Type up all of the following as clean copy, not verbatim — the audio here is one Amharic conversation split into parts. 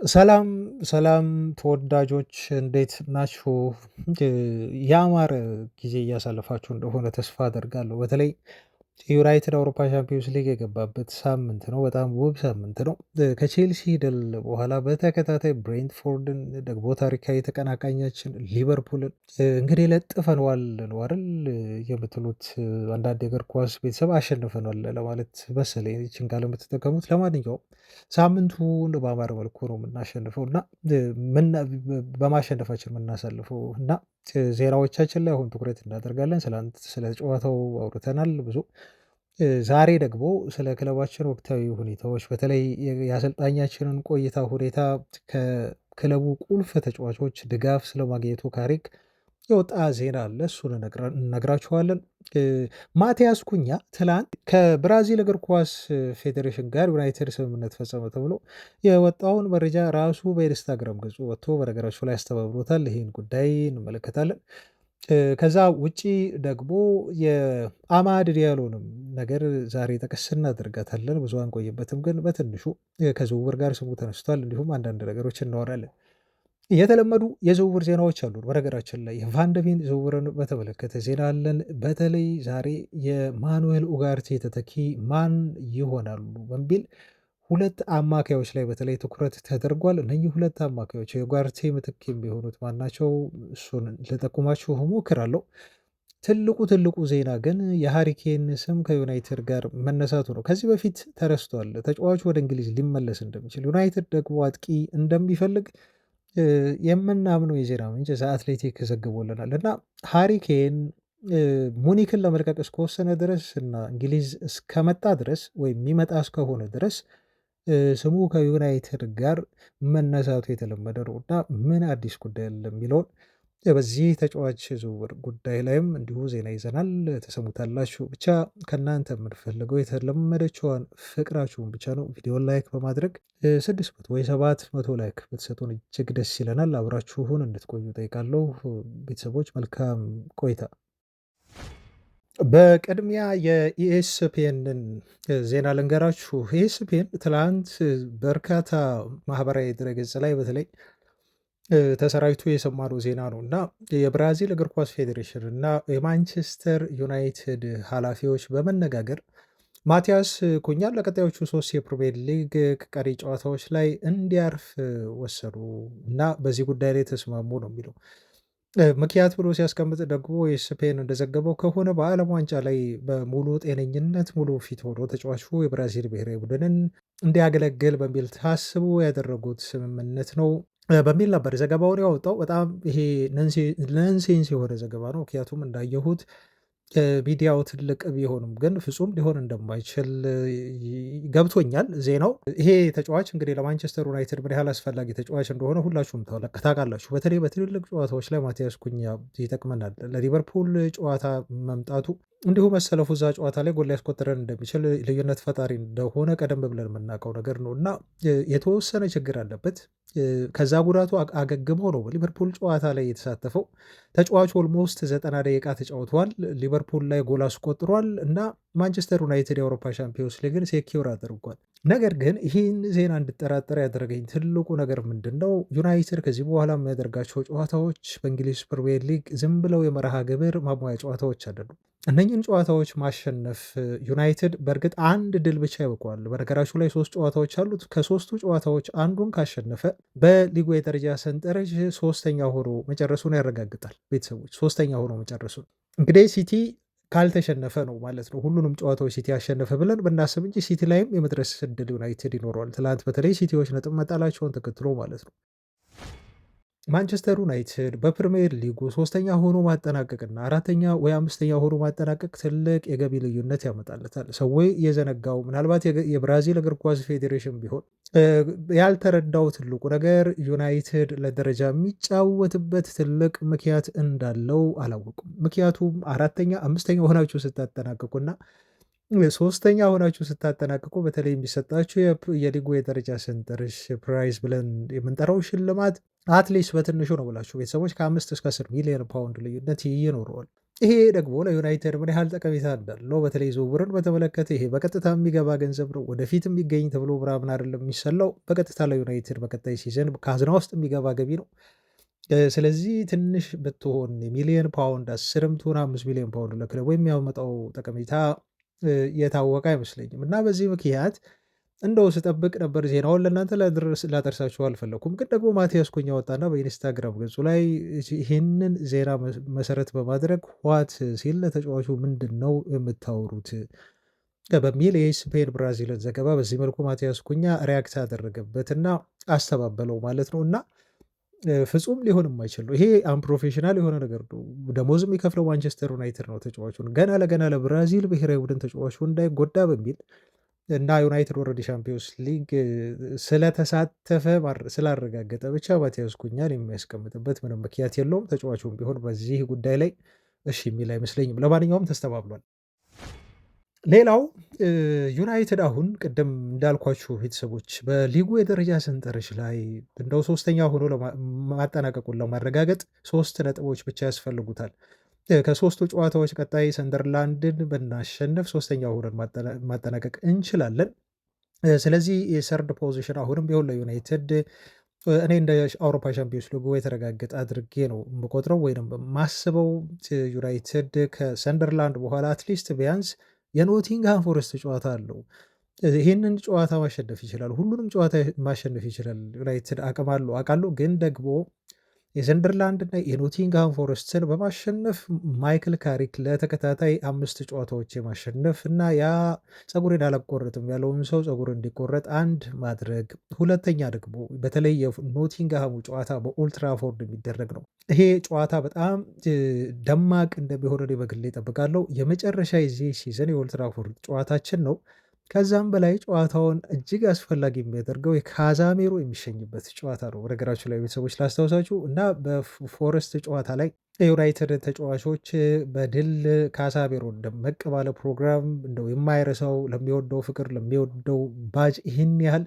ሰላም ሰላም ተወዳጆች እንዴት ናችሁ? ያማረ ጊዜ እያሳለፋችሁ እንደሆነ ተስፋ አደርጋለሁ። በተለይ ዩናይትድ አውሮፓ ቻምፒዮንስ ሊግ የገባበት ሳምንት ነው። በጣም ውብ ሳምንት ነው። ከቼልሲ ድል በኋላ በተከታታይ ብሬንትፎርድን ደግሞ ታሪካዊ ተቀናቃኛችን ሊቨርፑልን እንግዲህ ለጥፈነዋል ነው አይደል የምትሉት? አንዳንድ የእግር ኳስ ቤተሰብ አሸንፈናል ለማለት መሰለኝ ይህችን ቃል የምትጠቀሙት። ለማንኛውም ሳምንቱን በአማረ መልኩ ነው የምናሸንፈው እና በማሸነፋችን የምናሳልፈው እና ዜናዎቻችን ላይ አሁን ትኩረት እናደርጋለን። ስለ ጨዋታው አውርተናል ብዙ። ዛሬ ደግሞ ስለ ክለባችን ወቅታዊ ሁኔታዎች በተለይ የአሰልጣኛችንን ቆይታ ሁኔታ ከክለቡ ቁልፍ ተጫዋቾች ድጋፍ ስለማግኘቱ ካሪክ የወጣ ዜና አለ። እሱን እነግራችኋለን። ማቲያስ ኩኛ ትላንት ከብራዚል እግር ኳስ ፌዴሬሽን ጋር ዩናይትድ ስምምነት ፈጸመ ተብሎ የወጣውን መረጃ ራሱ በኢንስታግራም ገጹ ወጥቶ በነገራችሁ ላይ ያስተባብሎታል። ይህን ጉዳይ እንመለከታለን። ከዛ ውጪ ደግሞ የአማድ ዲያሎንም ነገር ዛሬ ጠቀስ እናደርጋታለን። ብዙ አንቆይበትም፣ ግን በትንሹ ከዝውውር ጋር ስሙ ተነስቷል። እንዲሁም አንዳንድ ነገሮች እናወራለን። የተለመዱ የዝውውር ዜናዎች አሉ። በነገራችን ላይ የቫንደቪን ዝውውርን በተመለከተ ዜና አለን። በተለይ ዛሬ የማኑኤል ኡጋርቴ ተተኪ ማን ይሆናሉ በሚል ሁለት አማካዮች ላይ በተለይ ትኩረት ተደርጓል። እነኚህ ሁለት አማካዮች የኡጋርቴ ምትክ የሚሆኑት ማናቸው? እሱን ልጠቁማችሁ እሞክራለሁ። ትልቁ ዜና ግን የሃሪኬን ስም ከዩናይትድ ጋር መነሳቱ ነው። ከዚህ በፊት ተረስቷል። ተጫዋቹ ወደ እንግሊዝ ሊመለስ እንደሚችል ዩናይትድ ደግሞ አጥቂ እንደሚፈልግ የምናምነው የዜና ምንጭ ዘ አትሌቲክ ዘግቦልናል እና ሃሪኬን ሙኒክን ለመልቀቅ እስከወሰነ ድረስ እና እንግሊዝ እስከመጣ ድረስ ወይም የሚመጣ እስከሆነ ድረስ ስሙ ከዩናይትድ ጋር መነሳቱ የተለመደ ነው እና ምን አዲስ ጉዳይ አለ የሚለውን በዚህ ተጫዋች ዝውውር ጉዳይ ላይም እንዲሁ ዜና ይዘናል፣ ተሰሙታላችሁ። ብቻ ከእናንተ የምንፈልገው የተለመደችዋን ፍቅራችሁን ብቻ ነው። ቪዲዮን ላይክ በማድረግ 600 ወይ 700 ላይክ ብትሰጡን እጅግ ደስ ይለናል። አብራችሁን እንድትቆዩ ጠይቃለሁ። ቤተሰቦች መልካም ቆይታ። በቅድሚያ የኢኤስፒኤንን ዜና ልንገራችሁ። ኢኤስፒኤን ትላንት በርካታ ማህበራዊ ድረገጽ ላይ በተለይ ተሰራጭቶ የሰማነው ዜና ነው እና የብራዚል እግር ኳስ ፌዴሬሽን እና የማንቸስተር ዩናይትድ ኃላፊዎች በመነጋገር ማቲያስ ኩኛን ለቀጣዮቹ 3 የፕሪሚየር ሊግ ቀሪ ጨዋታዎች ላይ እንዲያርፍ ወሰኑ እና በዚህ ጉዳይ ላይ ተስማሙ ነው የሚለው። ምክንያት ብሎ ሲያስቀምጥ ደግሞ የስፔን እንደዘገበው ከሆነ በዓለም ዋንጫ ላይ በሙሉ ጤነኝነት ሙሉ ፊት ሆኖ ተጫዋቹ የብራዚል ብሔራዊ ቡድንን እንዲያገለግል በሚል ታስቦ ያደረጉት ስምምነት ነው በሚል ነበር ዘገባውን ያወጣው። በጣም ይሄ ነንሴንስ የሆነ ዘገባ ነው። ምክንያቱም እንዳየሁት ሚዲያው ትልቅ ቢሆንም ግን ፍጹም ሊሆን እንደማይችል ገብቶኛል ዜናው። ይሄ ተጫዋች እንግዲህ ለማንቸስተር ዩናይትድ ምን ያህል አስፈላጊ ተጫዋች እንደሆነ ሁላችሁም ታውቃላችሁ። በተለይ በትልልቅ ጨዋታዎች ላይ ማቲያስ ኩኛ ይጠቅመናል። ለሊቨርፑል ጨዋታ መምጣቱ እንዲሁ መሰለፉ እዛ ጨዋታ ላይ ጎል ሊያስቆጥረን እንደሚችል ልዩነት ፈጣሪ እንደሆነ ቀደም ብለን የምናውቀው ነገር ነው እና የተወሰነ ችግር አለበት። ከዛ ጉዳቱ አገግሞ ነው በሊቨርፑል ጨዋታ ላይ የተሳተፈው። ተጫዋቹ ኦልሞስት 90 ደቂቃ ተጫውተዋል። ሊቨርፑል ላይ ጎል አስቆጥሯል እና ማንቸስተር ዩናይትድ የአውሮፓ ሻምፒዮንስ ሊግን ሴኪውር አድርጓል። ነገር ግን ይህን ዜና እንድጠራጠር ያደረገኝ ትልቁ ነገር ምንድን ነው? ዩናይትድ ከዚህ በኋላ የሚያደርጋቸው ጨዋታዎች በእንግሊዝ ፕሪሚየር ሊግ ዝም ብለው የመርሃ ግብር ማሟያ ጨዋታዎች አይደሉም። እነኝን ጨዋታዎች ማሸነፍ ዩናይትድ በእርግጥ አንድ ድል ብቻ ይበቋል። በነገራችሁ ላይ 3 ጨዋታዎች አሉት። ከ3ቱ ጨዋታዎች አንዱን ካሸነፈ በሊጉ የደረጃ ሰንጠረዥ 3ኛ ሆኖ መጨረሱን ያረጋግጣል። ቤተሰቦች 3ኛ ሆኖ መጨረሱን እንግዲህ ሲቲ ካልተሸነፈ ነው ማለት ነው። ሁሉንም ጨዋታዎች ሲቲ ያሸነፈ ብለን ብናስብ እንጂ ሲቲ ላይም የመድረስ እድል ዩናይትድ ይኖረዋል። ትላንት በተለይ ሲቲዎች ነጥብ መጣላቸውን ተከትሎ ማለት ነው። ማንቸስተር ዩናይትድ በፕሪሚየር ሊጉ 3ኛ ሆኖ ማጠናቀቅና 4ኛ ወይ 5ኛ ሆኖ ማጠናቀቅ ትልቅ የገቢ ልዩነት ያመጣለታል። ሰው የዘነጋው ምናልባት የብራዚል እግር ኳስ ፌዴሬሽን ቢሆን ያልተረዳው ትልቁ ነገር ዩናይትድ ለደረጃ የሚጫወትበት ትልቅ ምክንያት እንዳለው አላወቁም። ምክንያቱም 4ኛ 5ኛ ሆናችሁ ስታጠናቅቁና 3ኛ ሆናችሁ ስታጠናቅቁ በተለይ የሚሰጣችሁ የሊጉ የደረጃ ሰንጠረዥ ፕራይዝ ብለን የምንጠራው ሽልማት አትሊስት በትንሹ ነው ብላችሁ ቤተሰቦች ከ5 እስከ 10 ሚሊዮን ፓውንድ ልዩነት ይኖረዋል። ይሄ ደግሞ ለዩናይትድ ምን ያህል ጠቀሜታ እንዳለው በተለይ ዝውውርን በተመለከተ ይሄ በቀጥታ የሚገባ ገንዘብ ነው፣ ወደፊት የሚገኝ ተብሎ ምናምን አይደለም የሚሰላው። በቀጥታ ለዩናይትድ በቀጣይ ሲዘን ካዝና ውስጥ የሚገባ ገቢ ነው። ስለዚህ ትንሽ ብትሆን የሚሊየን ፓውንድ 10ም ትሁን 5 ሚሊዮን ፓውንድ ለክለቡ የሚያመጣው ጠቀሜታ የታወቀ አይመስለኝም እና በዚህ ምክንያት እንደው ስጠብቅ ነበር ዜናውን ለእናንተ ላደርሳችሁ አልፈለኩም። ግን ደግሞ ማቲያስ ኩኛ ወጣና በኢንስታግራም ገጹ ላይ ይህንን ዜና መሰረት በማድረግ ዋት ሲል ለተጫዋቹ ምንድን ነው የምታወሩት በሚል የስፔን ብራዚልን ዘገባ በዚህ መልኩ ማቲያስ ኩኛ ሪያክት አደረገበትና አስተባበለው ማለት ነው። እና ፍጹም ሊሆን የማይችል ነው ይሄ አንፕሮፌሽናል የሆነ ነገር ነው። ደሞዝ የሚከፍለው ማንቸስተር ዩናይትድ ነው ተጫዋቹን ገና ለገና ለብራዚል ብሔራዊ ቡድን ተጫዋቹ እንዳይጎዳ በሚል እና ዩናይትድ ኦልሬዲ ሻምፒዮንስ ሊግ ስለተሳተፈ ስላረጋገጠ ብቻ ማቲያስ ኩኛን የሚያስቀምጥበት ምንም ምክንያት የለውም። ተጫዋቹም ቢሆን በዚህ ጉዳይ ላይ እሺ የሚል አይመስለኝም። ለማንኛውም ተስተባብሏል። ሌላው ዩናይትድ አሁን ቅድም እንዳልኳችሁ ቤተሰቦች በሊጉ የደረጃ ሰንጠረዥ ላይ እንደው ሶስተኛ ሆኖ ማጠናቀቁን ለማረጋገጥ 3 ነጥቦች ብቻ ያስፈልጉታል። ከሶስቱ ጨዋታዎች ቀጣይ ሰንደርላንድን ብናሸንፍ ሶስተኛ ሆነን ማጠናቀቅ እንችላለን። ስለዚህ የሰርድ ፖዚሽን አሁንም ቢሆን ለዩናይትድ እኔ እንደ አውሮፓ ሻምፒዮንስ ሊጉ የተረጋገጠ አድርጌ ነው የምቆጥረው ወይም ማስበው። ዩናይትድ ከሰንደርላንድ በኋላ አትሊስት ቢያንስ የኖቲንግሃም ፎረስት ጨዋታ አለው። ይህንን ጨዋታ ማሸነፍ ይችላል። ሁሉንም ጨዋታ ማሸነፍ ይችላል። ዩናይትድ አቅም አለው አውቃለሁ። ግን ደግሞ የሰንደርላንድ እና የኖቲንግሃም ፎረስትን በማሸነፍ ማይክል ካሪክ ለተከታታይ 5 ጨዋታዎች የማሸነፍ እና ያ ፀጉሬን አላቆረጥም ያለውን ሰው ፀጉር እንዲቆረጥ አንድ ማድረግ፣ ሁለተኛ ደግሞ በተለይ የኖቲንግሃሙ ጨዋታ በኦልትራፎርድ የሚደረግ ነው። ይሄ ጨዋታ በጣም ደማቅ እንደሚሆን እኔ በግሌ እጠብቃለሁ። የመጨረሻ የዚህ ሲዘን የኦልትራፎርድ ጨዋታችን ነው። ከዛም በላይ ጨዋታውን እጅግ አስፈላጊ የሚያደርገው የካዛሜሮ የሚሸኝበት ጨዋታ ነው። በነገራችሁ ላይ ቤተሰቦች ላስታውሳችሁ እና በፎረስት ጨዋታ ላይ የዩናይትድ ተጫዋቾች በድል ካዛሜሮ ደመቅ ባለ ፕሮግራም እንደው የማይረሳው ለሚወደው ፍቅር ለሚወደው ባጅ ይህን ያህል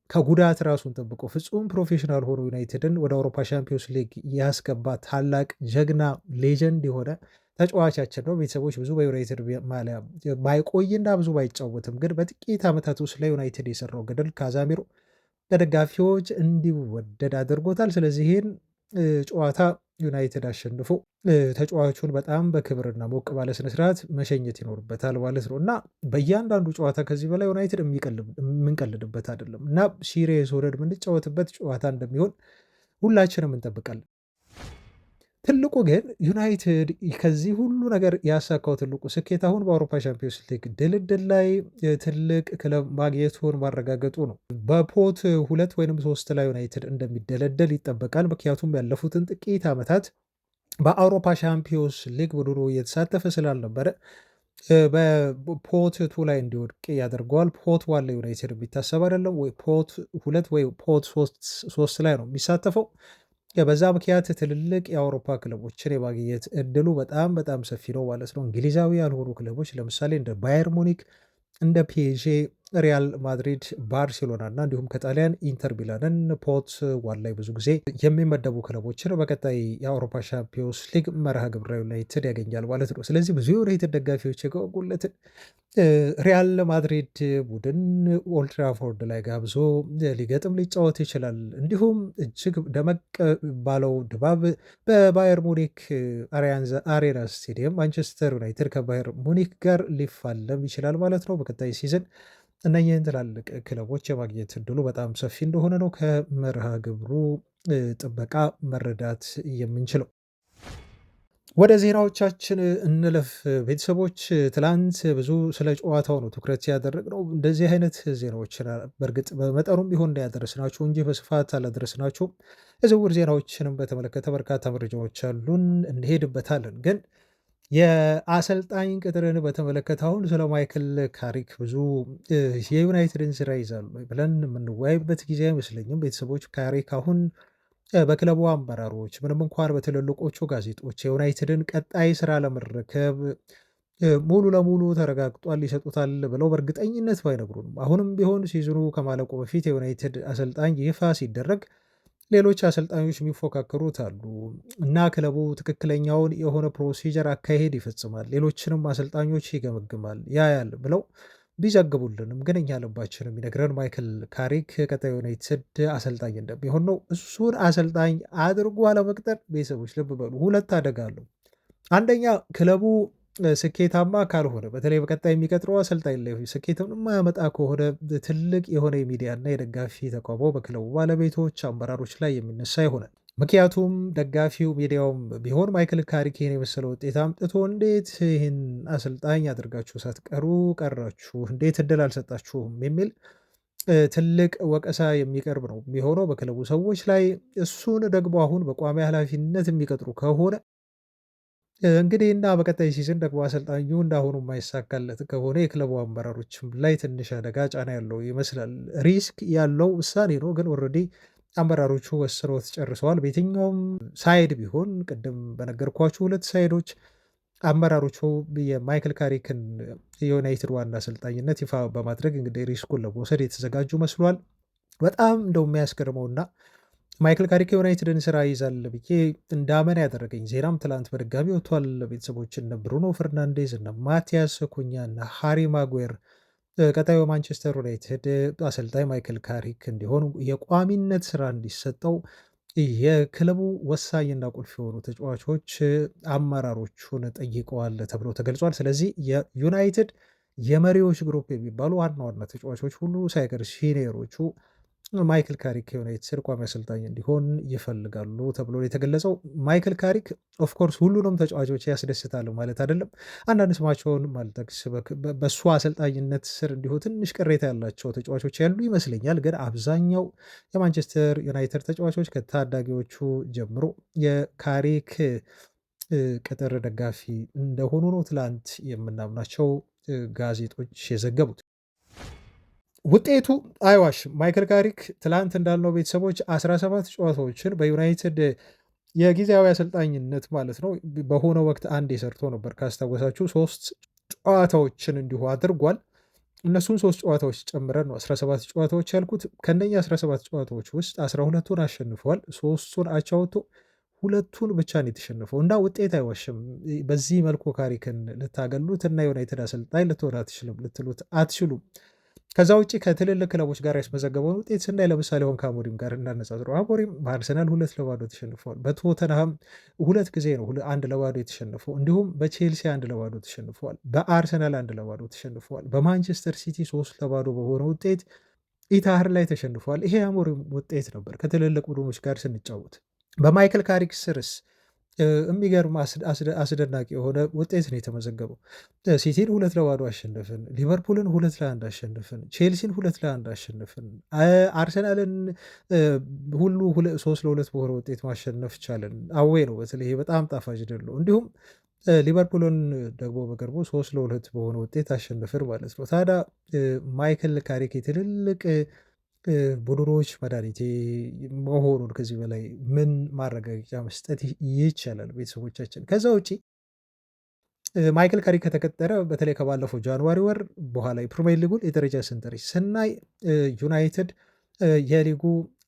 ከጉዳት ራሱን ጠብቆ ፍጹም ፕሮፌሽናል ሆኖ ዩናይትድን ወደ አውሮፓ ሻምፒዮንስ ሊግ ያስገባ ታላቅ ጀግና ሌጀንድ የሆነ ተጫዋቻችን ነው። ቤተሰቦች ብዙ በዩናይትድ ማሊያ ባይቆይና ብዙ ባይጫወትም ግን በጥቂት ዓመታት ውስጥ ለዩናይትድ የሰራው ገደል ካዛሚሮ ለደጋፊዎች እንዲወደድ አድርጎታል። ስለዚህ ይህን ጨዋታ ዩናይትድ አሸንፎ ተጫዋቹን በጣም በክብርና ሞቅ ባለ ስነስርዓት መሸኘት ይኖርበታል ማለት ነው እና በእያንዳንዱ ጨዋታ ከዚህ በላይ ዩናይትድ የምንቀልድበት አይደለም እና ሲሪየስ ሆነን የምንጫወትበት ጨዋታ እንደሚሆን ሁላችንም እንጠብቃለን። ትልቁ ግን ዩናይትድ ከዚህ ሁሉ ነገር ያሳካው ትልቁ ስኬት አሁን በአውሮፓ ሻምፒዮንስ ሊግ ድልድል ላይ ትልቅ ክለብ ማግኘቱን ማረጋገጡ ነው። በፖት 2 ወይም 3 ላይ ዩናይትድ እንደሚደለደል ይጠበቃል። ምክንያቱም ያለፉትን ጥቂት ዓመታት በአውሮፓ ሻምፒዮንስ ሊግ ቡድኑ እየተሳተፈ ስላልነበረ በፖት 2 ላይ እንዲወድቅ ያደርገዋል። ፖት 1 ላይ ዩናይትድ የሚታሰብ አይደለም ወይ ፖት 2 ወይ ፖት 3 ላይ ነው የሚሳተፈው። በዛ ምክንያት ትልልቅ የአውሮፓ ክለቦችን የማግኘት እድሉ በጣም በጣም ሰፊ ነው ማለት ነው። እንግሊዛዊ ያልሆኑ ክለቦች ለምሳሌ እንደ ባየር ሙኒክ፣ እንደ ፒኤስዤ፣ ሪያል ማድሪድ፣ ባርሴሎና እና እንዲሁም ከጣሊያን ኢንተር ሚላንን ፖት 1 ላይ ብዙ ጊዜ የሚመደቡ ክለቦችን በቀጣይ የአውሮፓ ሻምፒዮንስ ሊግ መርሃ ግብረ ዩናይትድ ያገኛል ማለት ነው። ስለዚህ ብዙ ዩናይትድ ደጋፊዎች የጓጉለትን ሪያል ማድሪድ ቡድን ኦልትራፎርድ ላይ ጋብዞ ሊገጥም ሊጫወት ይችላል። እንዲሁም እጅግ ደመቅ ባለው ድባብ በባየር ሙኒክ አሬና ስቴዲየም ማንቸስተር ዩናይትድ ከባየር ሙኒክ ጋር ሊፋለም ይችላል ማለት ነው በቀጣይ ሲዝን። እነኚህን ትላልቅ ክለቦች የማግኘት እድሉ በጣም ሰፊ እንደሆነ ነው ከመርሃ ግብሩ ጥበቃ መረዳት የምንችለው። ወደ ዜናዎቻችን እንለፍ ቤተሰቦች። ትላንት ብዙ ስለ ጨዋታው ነው ትኩረት ያደረግነው። እንደዚህ አይነት ዜናዎችን በእርግጥ በመጠኑም ቢሆን እንዳያደረስናችሁ እንጂ በስፋት አላደረስናችሁም። የዝውውር ዜናዎችንም በተመለከተ በርካታ መረጃዎች አሉን፣ እንሄድበታለን። ግን የአሰልጣኝ ቅጥርን በተመለከተ አሁን ስለ ማይክል ካሪክ ብዙ የዩናይትድን ስራ ይዛሉ ብለን የምንወያይበት ጊዜ አይመስለኝም ቤተሰቦች። ካሪክ አሁን በክለቡ አመራሮች ምንም እንኳን በትልልቆቹ ጋዜጦች የዩናይትድን ቀጣይ ስራ ለመረከብ ሙሉ ለሙሉ ተረጋግጧል ይሰጡታል ብለው በእርግጠኝነት ባይነግሩንም አሁንም ቢሆን ሲዝኑ ከማለቁ በፊት የዩናይትድ አሰልጣኝ ይፋ ሲደረግ ሌሎች አሰልጣኞች የሚፎካከሩት አሉ እና ክለቡ ትክክለኛውን የሆነ ፕሮሲጀር አካሄድ ይፈጽማል፣ ሌሎችንም አሰልጣኞች ይገመግማል ያያል ብለው ቢዘግቡልንም ግን እኛ ልባችን የሚነግረን ማይክል ካሪክ ቀጣይ ዩናይትድ አሰልጣኝ እንደሚሆን ነው። እሱን አሰልጣኝ አድርጎ አለመቅጠር ቤተሰቦች ልብ በሉ ሁለት አደጋ አለው። አንደኛ ክለቡ ስኬታማ ካልሆነ በተለይ በቀጣይ የሚቀጥረው አሰልጣኝ ላይ ስኬትን የማያመጣ ከሆነ ትልቅ የሆነ የሚዲያና የደጋፊ ተቃውሞ በክለቡ ባለቤቶች፣ አመራሮች ላይ የሚነሳ ይሆናል። ምክንያቱም ደጋፊው ሚዲያውም ቢሆን ማይክል ካሪክ ይህን የመሰለ ውጤት አምጥቶ እንዴት ይህን አሰልጣኝ አድርጋችሁ ሳትቀሩ ቀራችሁ፣ እንዴት እድል አልሰጣችሁም የሚል ትልቅ ወቀሳ የሚቀርብ ነው የሚሆነው በክለቡ ሰዎች ላይ። እሱን ደግሞ አሁን በቋሚ ኃላፊነት የሚቀጥሩ ከሆነ እንግዲህ እና በቀጣይ ሲዝን ደግሞ አሰልጣኙ እንዳሁኑ የማይሳካለት ከሆነ የክለቡ አመራሮችም ላይ ትንሽ አደጋ ጫና ያለው ይመስላል። ሪስክ ያለው ውሳኔ ነው፣ ግን ኦልሬዲ አመራሮቹ ወስነውት ጨርሰዋል። በየትኛውም ሳይድ ቢሆን ቅድም በነገርኳችሁ ሁለት ሳይዶች አመራሮቹ የማይክል ካሪክን የዩናይትድ ዋና አሰልጣኝነት ይፋ በማድረግ እንግዲህ ሪስኩን ለመውሰድ የተዘጋጁ መስሏል። በጣም እንደው የሚያስገርመውና ማይክል ካሪክ የዩናይትድን ስራ ይዛል ብዬ እንዳመን ያደረገኝ ዜናም ትላንት በድጋሚ ወጥቷል። ቤተሰቦች እነ ብሩኖ ፈርናንዴዝ፣ እነ ማቲያስ ኩኛ፣ እነ ሃሪ ማጉዌር ቀጣዩ ማንቸስተር ዩናይትድ አሰልጣኝ ማይክል ካሪክ እንዲሆኑ የቋሚነት ስራ እንዲሰጠው የክለቡ ወሳኝና ቁልፍ የሆኑ ተጫዋቾች አመራሮቹን ጠይቀዋል ተብሎ ተገልጿል። ስለዚህ የዩናይትድ የመሪዎች ግሩፕ የሚባሉ ዋና ዋና ተጫዋቾች ሁሉ ሳይቀር ሲኒየሮቹ ማይክል ካሪክ የዩናይትድ ቋሚ አሰልጣኝ እንዲሆን ይፈልጋሉ ተብሎ የተገለጸው። ማይክል ካሪክ ኦፍኮርስ ሁሉንም ተጫዋቾች ያስደስታሉ ማለት አይደለም። አንዳንድ ስማቸውን ማልጠቅስ በእሱ አሰልጣኝነት ስር እንዲሁ ትንሽ ቅሬታ ያላቸው ተጫዋቾች ያሉ ይመስለኛል። ግን አብዛኛው የማንቸስተር ዩናይትድ ተጫዋቾች ከታዳጊዎቹ ጀምሮ የካሪክ ቅጥር ደጋፊ እንደሆኑ ነው ትላንት የምናምናቸው ጋዜጦች የዘገቡት። ውጤቱ አይዋሽም። ማይክል ካሪክ ትላንት እንዳልነው ቤተሰቦች 17 ጨዋታዎችን በዩናይትድ የጊዜያዊ አሰልጣኝነት ማለት ነው በሆነ ወቅት አንድ የሰርቶ ነበር ካስታወሳችሁ 3 ጨዋታዎችን እንዲሁ አድርጓል። እነሱን 3 ጨዋታዎች ጨምረን ነው 17 ጨዋታዎች ያልኩት። ከነኛ 17 ጨዋታዎች ውስጥ 12ቱን አሸንፈዋል፣ 3ቱን አቻ ወጥቶ 2ቱን ብቻ ነው የተሸነፈው እና ውጤት አይዋሽም። በዚህ መልኩ ካሪክን ልታገሉት እና ዩናይትድ አሰልጣኝ ልትሆን አትችልም ልትሉት አትችሉም። ከዛ ውጭ ከትልልቅ ክለቦች ጋር ያስመዘገበውን ውጤት ስናይ ለምሳሌ አሁን ከአሞሪም ጋር እናነጻጽረው። አሞሪም በአርሰናል 2-0 ተሸንፈዋል። በቶተንሃም 2 ጊዜ ነው 1-0 የተሸነፈው። እንዲሁም በቼልሲ 1-0 ተሸንፈዋል። በአርሰናል 1-0 ተሸንፈዋል። በማንቸስተር ሲቲ 3-0 በሆነ ውጤት ኢታሃር ላይ ተሸንፈዋል። ይሄ የአሞሪም ውጤት ነበር ከትልልቅ ቡድኖች ጋር ስንጫወት። በማይክል ካሪክ ስርስ የሚገርም አስደናቂ የሆነ ውጤት ነው የተመዘገበው። ሲቲን 2-0 አሸንፍን፣ ሊቨርፑልን 2-1 አሸንፍን፣ ቼልሲን 2-1 አሸንፍን፣ አርሰናልን ሁሉ 3-2 በሆነ ውጤት ማሸነፍ ቻለን። አዌ ነው በተለይ በጣም ጣፋጭ ድል ነው። እንዲሁም ሊቨርፑልን ደግሞ በቅርቡ 3-2 በሆነ ውጤት አሸንፍን ማለት ነው። ታዲያ ማይክል ካሪክ ትልልቅ ቡድኖች መድኃኒቴ መሆኑን ከዚህ በላይ ምን ማረጋገጫ መስጠት ይቻላል? ቤተሰቦቻችን ከዛ ውጪ ማይክል ካሪክ ከተቀጠረ በተለይ ከባለፈው ጃንዋሪ ወር በኋላ የፕሪሚየር ሊጉን የደረጃ ሰንጠረዥ ስናይ ዩናይትድ የሊጉ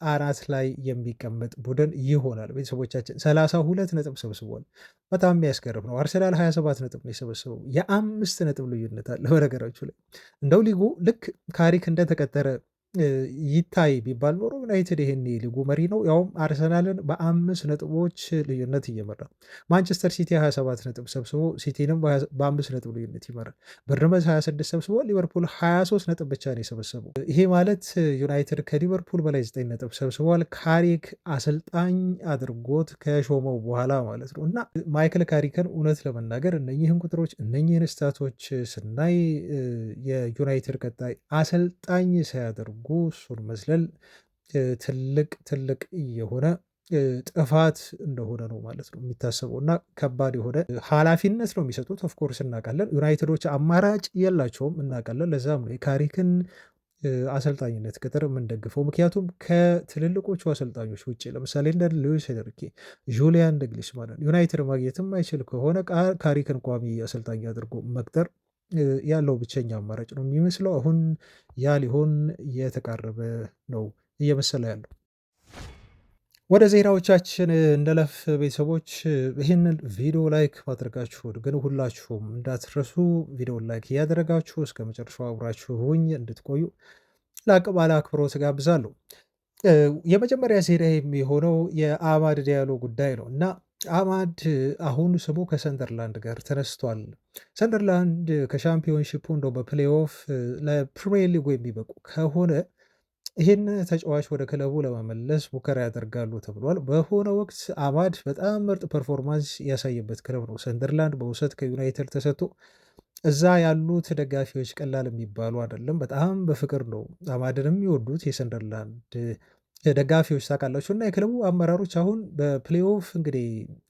አናት ላይ የሚቀመጥ ቡድን ይሆናል። ቤተሰቦቻችን 32 ነጥብ ሰብስቧል። በጣም የሚያስገርም ነው። አርሰናል 27 ነጥብ ነው የሰበሰበው። የ5 ነጥብ ልዩነት አለ። በነገራችሁ ላይ እንደው ሊጉ ልክ ካሪክ እንደተቀጠረ ይታይ ቢባል ኖሮ ዩናይትድ ይሄን ሊጉ መሪ ነው፣ ያውም አርሰናልን በ5 ነጥቦች ልዩነት እየመራ። ማንቸስተር ሲቲ 27 ነጥብ ሰብስቦ ሲቲንም በ5 ነጥብ ልዩነት ይመራል። በርንመዝ 26 ሰብስቦ ሊቨርፑል 23 ነጥብ ብቻ ነው የሰበሰበው። ይሄ ማለት ዩናይትድ ከሊቨርፑል በላይ 9 ነጥብ ሰብስቧል፣ ካሪክ አሰልጣኝ አድርጎት ከሾመው በኋላ ማለት ነው። እና ማይክል ካሪክን እውነት ለመናገር እነኚህን ቁጥሮች እነኚህን ስታቶች ስናይ የዩናይትድ ቀጣይ አሰልጣኝ ሳያደርጉ እሱን መዝለል ትልቅ ትልቅ የሆነ ጥፋት እንደሆነ ነው ማለት ነው የሚታሰበው እና ከባድ የሆነ ኃላፊነት ነው የሚሰጡት። ኦፍኮርስ እናውቃለን፣ ዩናይትዶች አማራጭ የላቸውም እናውቃለን። ለዛም ነው የካሪክን አሰልጣኝነት ቅጥር የምንደግፈው። ምክንያቱም ከትልልቆቹ አሰልጣኞች ውጭ ለምሳሌ እንደ ሉዊስ ሄንሪኬ፣ ጁሊያን ደግሊስ ማለት ዩናይትድ ማግኘት የማይችል ከሆነ ካሪክን ቋሚ አሰልጣኝ አድርጎ መቅጠር ያለው ብቸኛ አማራጭ ነው የሚመስለው። አሁን ያ ሊሆን የተቃረበ ነው እየመሰለ ያለው። ወደ ዜናዎቻችን እንደለፍ ቤተሰቦች፣ ይህንን ቪዲዮ ላይክ ማድረጋችሁን ግን ሁላችሁም እንዳትረሱ። ቪዲዮን ላይክ እያደረጋችሁ እስከ መጨረሻው አብራችሁኝ እንድትቆዩ ላቅ ባለ አክብሮት ጋብዛለሁ። የመጀመሪያ ዜና የሚሆነው የአማድ ዲያሎ ጉዳይ ነው እና አማድ አሁን ስሙ ከሰንደርላንድ ጋር ተነስቷል። ሰንደርላንድ ከሻምፒዮንሺፑ እንደው በፕሌይኦፍ ለፕሪሚየር ሊጉ የሚበቁ ከሆነ ይህን ተጫዋች ወደ ክለቡ ለመመለስ ሙከራ ያደርጋሉ ተብሏል። በሆነ ወቅት አማድ በጣም ምርጥ ፐርፎርማንስ ያሳየበት ክለብ ነው ሰንደርላንድ በውሰት ከዩናይትድ ተሰጥቶ እዛ ያሉት ደጋፊዎች ቀላል የሚባሉ አይደለም። በጣም በፍቅር ነው አማድን የሚወዱት የሰንደርላንድ ደጋፊዎች ታውቃላችሁ። እና የክለቡ አመራሮች አሁን በፕሌይኦፍ እንግዲህ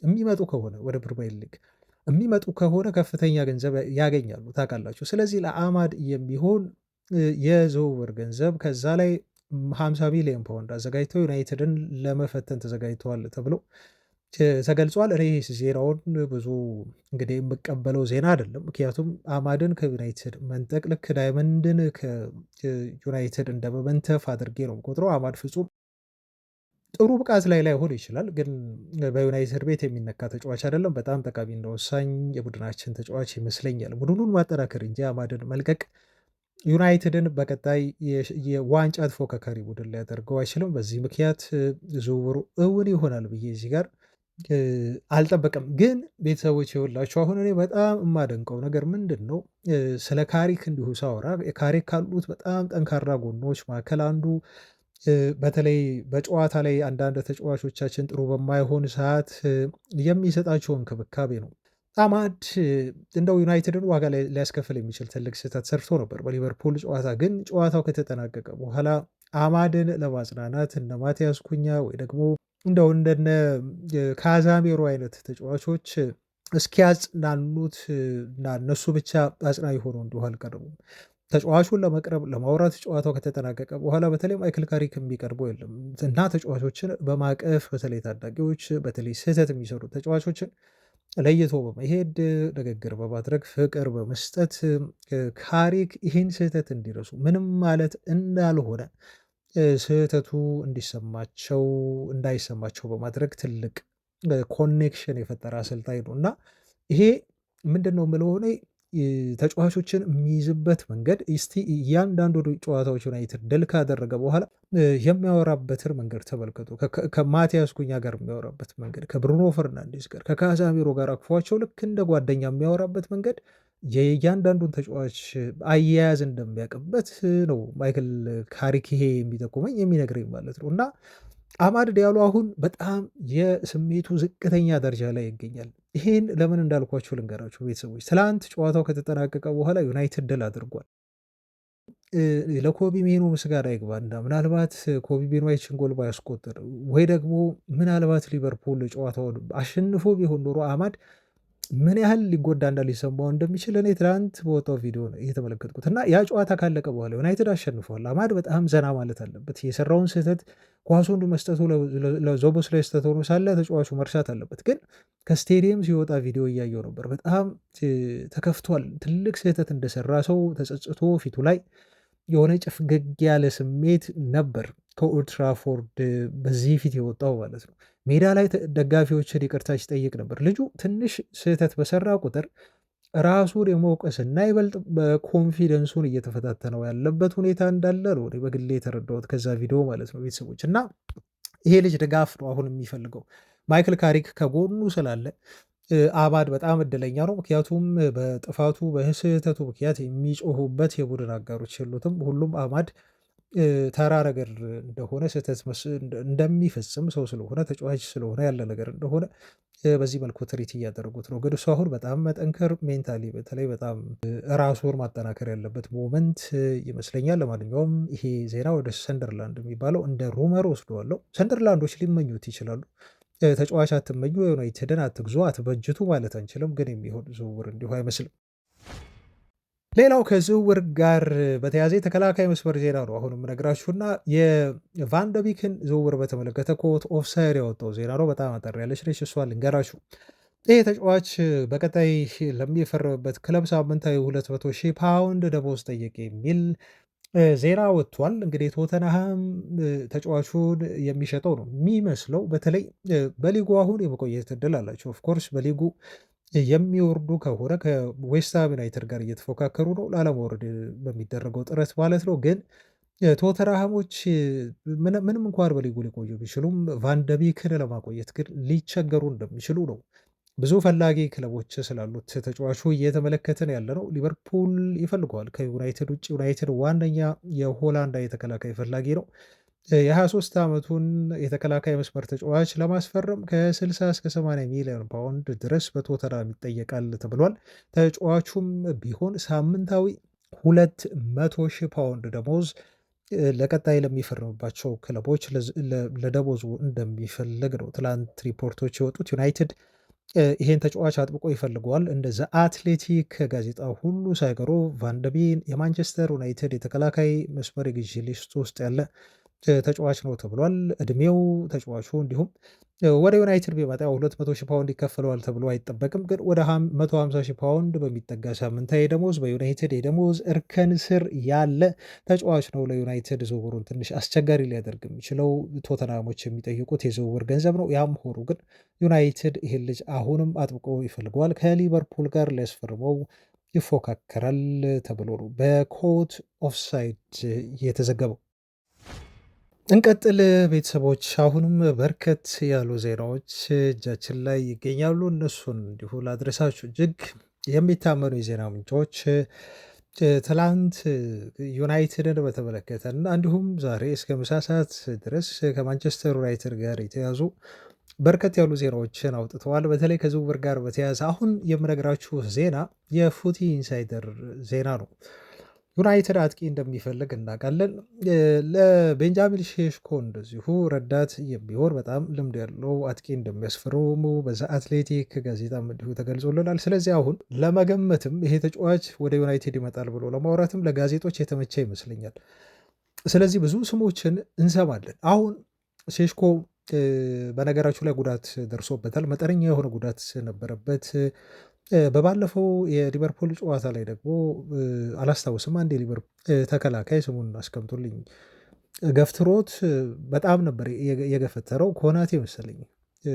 የሚመጡ ከሆነ ወደ ፕሪሚየር ሊግ የሚመጡ ከሆነ ከፍተኛ ገንዘብ ያገኛሉ ታውቃላችሁ። ስለዚህ ለአማድ የሚሆን የዝውውር ገንዘብ ከዛ ላይ 50 ሚሊዮን ፓውንድ አዘጋጅተው ዩናይትድን ለመፈተን ተዘጋጅተዋል ተብሎ ተገልጿል። እኔ ዜናውን ብዙ እንግዲህ የምቀበለው ዜና አይደለም። ምክንያቱም አማድን ከዩናይትድ መንጠቅ ልክ ዳይመንድን ከዩናይትድ እንደመመንተፍ አድርጌ ነው የምቆጥረው። አማድ ፍጹም ጥሩ ብቃት ላይ ላይሆን ይችላል፣ ግን በዩናይትድ ቤት የሚነካ ተጫዋች አይደለም። በጣም ጠቃሚ እና ወሳኝ የቡድናችን ተጫዋች ይመስለኛል። ቡድኑን ማጠናከር እንጂ አማድን መልቀቅ ዩናይትድን በቀጣይ የዋንጫ ተፎካካሪ ቡድን ሊያደርገው አይችልም። በዚህ ምክንያት ዝውውሩ እውን ይሆናል ብዬ እዚህ ጋር አልጠበቅም። ግን ቤተሰቦች የወላችሁ አሁን እኔ በጣም የማደንቀው ነገር ምንድን ነው? ስለ ካሪክ እንዲሁ ሳወራ ካሪክ ካሉት በጣም ጠንካራ ጎኖች መካከል አንዱ በተለይ በጨዋታ ላይ አንዳንድ ተጫዋቾቻችን ጥሩ በማይሆን ሰዓት የሚሰጣቸው እንክብካቤ ነው። አማድ እንደው ዩናይትድን ዋጋ ሊያስከፍል የሚችል ትልቅ ስህተት ሰርቶ ነበር በሊቨርፑል ጨዋታ። ግን ጨዋታው ከተጠናቀቀ በኋላ አማድን ለማጽናናት እነ ማቲያስ ኩኛ ወይ ደግሞ እንደው እንደነ ካዛሜሮ አይነት ተጫዋቾች እስኪያጽናኑት እና እነሱ ብቻ አጽናኝ ሆኖ እንዲሁ አልቀረቡም። ተጫዋቹን ለመቅረብ ለማውራት ጨዋታው ከተጠናቀቀ በኋላ በተለይ ማይክል ካሪክ የሚቀርበው የለም እና ተጫዋቾችን በማቀፍ በተለይ ታዳጊዎች በተለይ ስህተት የሚሰሩ ተጫዋቾችን ለይቶ በመሄድ ንግግር በማድረግ ፍቅር በመስጠት ካሪክ ይህን ስህተት እንዲረሱ ምንም ማለት እንዳልሆነ ስህተቱ እንዲሰማቸው እንዳይሰማቸው በማድረግ ትልቅ ኮኔክሽን የፈጠረ አሰልጣኝ ነው እና ይሄ ምንድን ነው የምለው ሆነ ተጫዋቾችን የሚይዝበት መንገድ እስቲ እያንዳንዱ ጨዋታዎች ዩናይትድ ድል ካደረገ በኋላ የሚያወራበትን መንገድ ተመልከቱ። ከማቲያስ ኩኛ ጋር የሚያወራበት መንገድ፣ ከብሩኖ ፈርናንዴስ ጋር፣ ከካዛሚሮ ጋር አክፏቸው ልክ እንደ ጓደኛ የሚያወራበት መንገድ የእያንዳንዱን ተጫዋች አያያዝ እንደሚያውቅበት ነው ማይክል ካሪክ ይሄ የሚጠቁመኝ የሚነግረኝ ማለት ነው እና አማድ ዲያሎ አሁን በጣም የስሜቱ ዝቅተኛ ደረጃ ላይ ይገኛል። ይሄን ለምን እንዳልኳቸው ልንገራቸው ቤተሰቦች። ትላንት ጨዋታው ከተጠናቀቀ በኋላ ዩናይትድ ድል አድርጓል። ለኮቢ ሜኖ ምስጋና ይግባና ምናልባት ኮቢ ሜኖ ይችን ጎል ባያስቆጥር ወይ ደግሞ ምናልባት ሊቨርፑል ጨዋታውን አሸንፎ ቢሆን ኖሮ አማድ ምን ያህል ሊጎዳ ሊሰማው እንደሚችል እኔ ትናንት በወጣው ቪዲዮ ነው እየተመለከትኩት እና ያ ጨዋታ ካለቀ በኋላ ዩናይትድ አሸንፏል። አማድ በጣም ዘና ማለት አለበት። የሰራውን ስህተት ኳሱን መስጠቱ ለዞቦስ ላይ ስህተት ሆኖ ሳለ ተጫዋቹ መርሳት አለበት። ግን ከስቴዲየም ሲወጣ ቪዲዮ እያየው ነበር። በጣም ተከፍቷል። ትልቅ ስህተት እንደሰራ ሰው ተጸጽቶ ፊቱ ላይ የሆነ ጭፍገግ ያለ ስሜት ነበር ከኦልድ በዚህ ፊት የወጣው ማለት ነው። ሜዳ ላይ ደጋፊዎችን ይቅርታ ሲጠይቅ ነበር። ልጁ ትንሽ ስህተት በሰራ ቁጥር ራሱን የመውቀስና ይበልጥ በኮንፊደንሱን እየተፈታተነው ያለበት ሁኔታ እንዳለ ነው በግሌ የተረዳሁት ከዛ ቪዲዮ ማለት ነው ቤተሰቦች። እና ይሄ ልጅ ድጋፍ ነው አሁን የሚፈልገው። ማይክል ካሪክ ከጎኑ ስላለ አማድ በጣም እድለኛ ነው። ምክንያቱም በጥፋቱ በስህተቱ ምክንያት የሚጮሁበት የቡድን አጋሮች የሉትም። ሁሉም አማድ ተራ ነገር እንደሆነ ስህተት እንደሚፈጽም ሰው ስለሆነ ተጫዋች ስለሆነ ያለ ነገር እንደሆነ በዚህ መልኩ ትሪት እያደረጉት ነው። ግን እሱ አሁን በጣም መጠንከር ሜንታሊ በተለይ በጣም ራሱን ማጠናከር ያለበት ሞመንት ይመስለኛል። ለማንኛውም ይሄ ዜና ወደ ሰንደርላንድ የሚባለው እንደ ሩመር ወስደዋለሁ። ሰንደርላንዶች ሊመኙት ይችላሉ። ተጫዋች አትመኙ፣ ዩናይትድን አትግዙ፣ አትበጅቱ ማለት አንችልም። ግን የሚሆን ዝውውር እንዲሁ አይመስልም። ሌላው ከዝውውር ጋር በተያያዘ የተከላካይ መስመር ዜና ነው አሁን የምነግራችሁና የቫንደቢክን ዝውውር በተመለከተ ኮት ኦፍሳይድ ያወጣው ዜና ነው። በጣም አጠር ያለች ነች፣ እሷን ልንገራችሁ። ይህ ተጫዋች በቀጣይ ለሚፈረምበት ክለብ ሳምንታዊ 200,000 ፓውንድ ደሞዝ ጠየቀ የሚል ዜና ወጥቷል። እንግዲህ ቶተንሃም ተጫዋቹን የሚሸጠው ነው የሚመስለው። በተለይ በሊጉ አሁን የመቆየት እድል አላቸው። ኦፍኮርስ በሊጉ የሚወርዱ ከሆነ ከዌስትሃም ዩናይትድ ጋር እየተፎካከሩ ነው ላለመውረድ በሚደረገው ጥረት ማለት ነው። ግን ቶተንሃሞች ምንም እንኳን በሊጉ ሊቆዩ ቢችሉም ቫንደቢክን ለማቆየት ግን ሊቸገሩ እንደሚችሉ ነው ብዙ ፈላጊ ክለቦች ስላሉት ተጫዋቹ እየተመለከትን ያለ ነው። ሊቨርፑል ይፈልገዋል ከዩናይትድ ውጭ። ዩናይትድ ዋነኛ የሆላንዳዊ ተከላካይ ፈላጊ ነው። የ23 ዓመቱን የተከላካይ መስመር ተጫዋች ለማስፈረም ከ60 እስከ 80 ሚሊዮን ፓውንድ ድረስ በቶተንሃም ይጠየቃል ተብሏል። ተጫዋቹም ቢሆን ሳምንታዊ 200 ሺህ ፓውንድ ደሞዝ ለቀጣይ ለሚፈርምባቸው ክለቦች ለደሞዙ እንደሚፈልግ ነው ትላንት ሪፖርቶች የወጡት። ዩናይትድ ይሄን ተጫዋች አጥብቆ ይፈልገዋል። እንደ ዘ አትሌቲክ ጋዜጣ ሁሉ ሳይቀሩ ቫንደቢን የማንቸስተር ዩናይትድ የተከላካይ መስመር የግዢ ሊስት ውስጥ ያለ ተጫዋች ነው ተብሏል። እድሜው ተጫዋቹ እንዲሁም ወደ ዩናይትድ ቢመጣ 200 ሺህ ፓውንድ ይከፈለዋል ተብሎ አይጠበቅም። ግን ወደ 150 ሺህ ፓውንድ በሚጠጋ ሳምንታዊ ደሞዝ በዩናይትድ የደሞዝ እርከን ስር ያለ ተጫዋች ነው። ለዩናይትድ ዝውውሩን ትንሽ አስቸጋሪ ሊያደርግ የሚችለው ቶተናሞች የሚጠይቁት የዝውውር ገንዘብ ነው። ያም ሆኖ ግን ዩናይትድ ይህን ልጅ አሁንም አጥብቆ ይፈልገዋል። ከሊቨርፑል ጋር ሊያስፈርመው ይፎካከራል ተብሎ ነው በኮት ኦፍሳይድ የተዘገበው። እንቀጥል ቤተሰቦች፣ አሁንም በርከት ያሉ ዜናዎች እጃችን ላይ ይገኛሉ። እነሱን እንዲሁ ላድረሳችሁ። እጅግ የሚታመኑ የዜና ምንጮች ትላንት ዩናይትድን በተመለከተ እና እንዲሁም ዛሬ እስከ ምሳ ሰዓት ድረስ ከማንቸስተር ዩናይትድ ጋር የተያዙ በርከት ያሉ ዜናዎችን አውጥተዋል። በተለይ ከዝውውር ጋር በተያያዘ አሁን የምነግራችሁ ዜና የፉቲ ኢንሳይደር ዜና ነው። ዩናይትድ አጥቂ እንደሚፈልግ እናውቃለን። ለቤንጃሚን ሼሽኮ እንደዚሁ ረዳት የሚሆን በጣም ልምድ ያለው አጥቂ እንደሚያስፈርሙ በዛ አትሌቲክ ጋዜጣም እንዲሁ ተገልጾልናል። ስለዚህ አሁን ለመገመትም ይሄ ተጫዋች ወደ ዩናይትድ ይመጣል ብሎ ለማውራትም ለጋዜጦች የተመቸ ይመስለኛል። ስለዚህ ብዙ ስሞችን እንሰማለን። አሁን ሼሽኮ በነገራችሁ ላይ ጉዳት ደርሶበታል። መጠነኛ የሆነ ጉዳት ነበረበት። በባለፈው የሊቨርፑል ጨዋታ ላይ ደግሞ አላስታውስም፣ አንድ የሊቨርፑል ተከላካይ ስሙን አስቀምጡልኝ ገፍትሮት በጣም ነበር የገፈተረው ኮናቴ መሰለኝ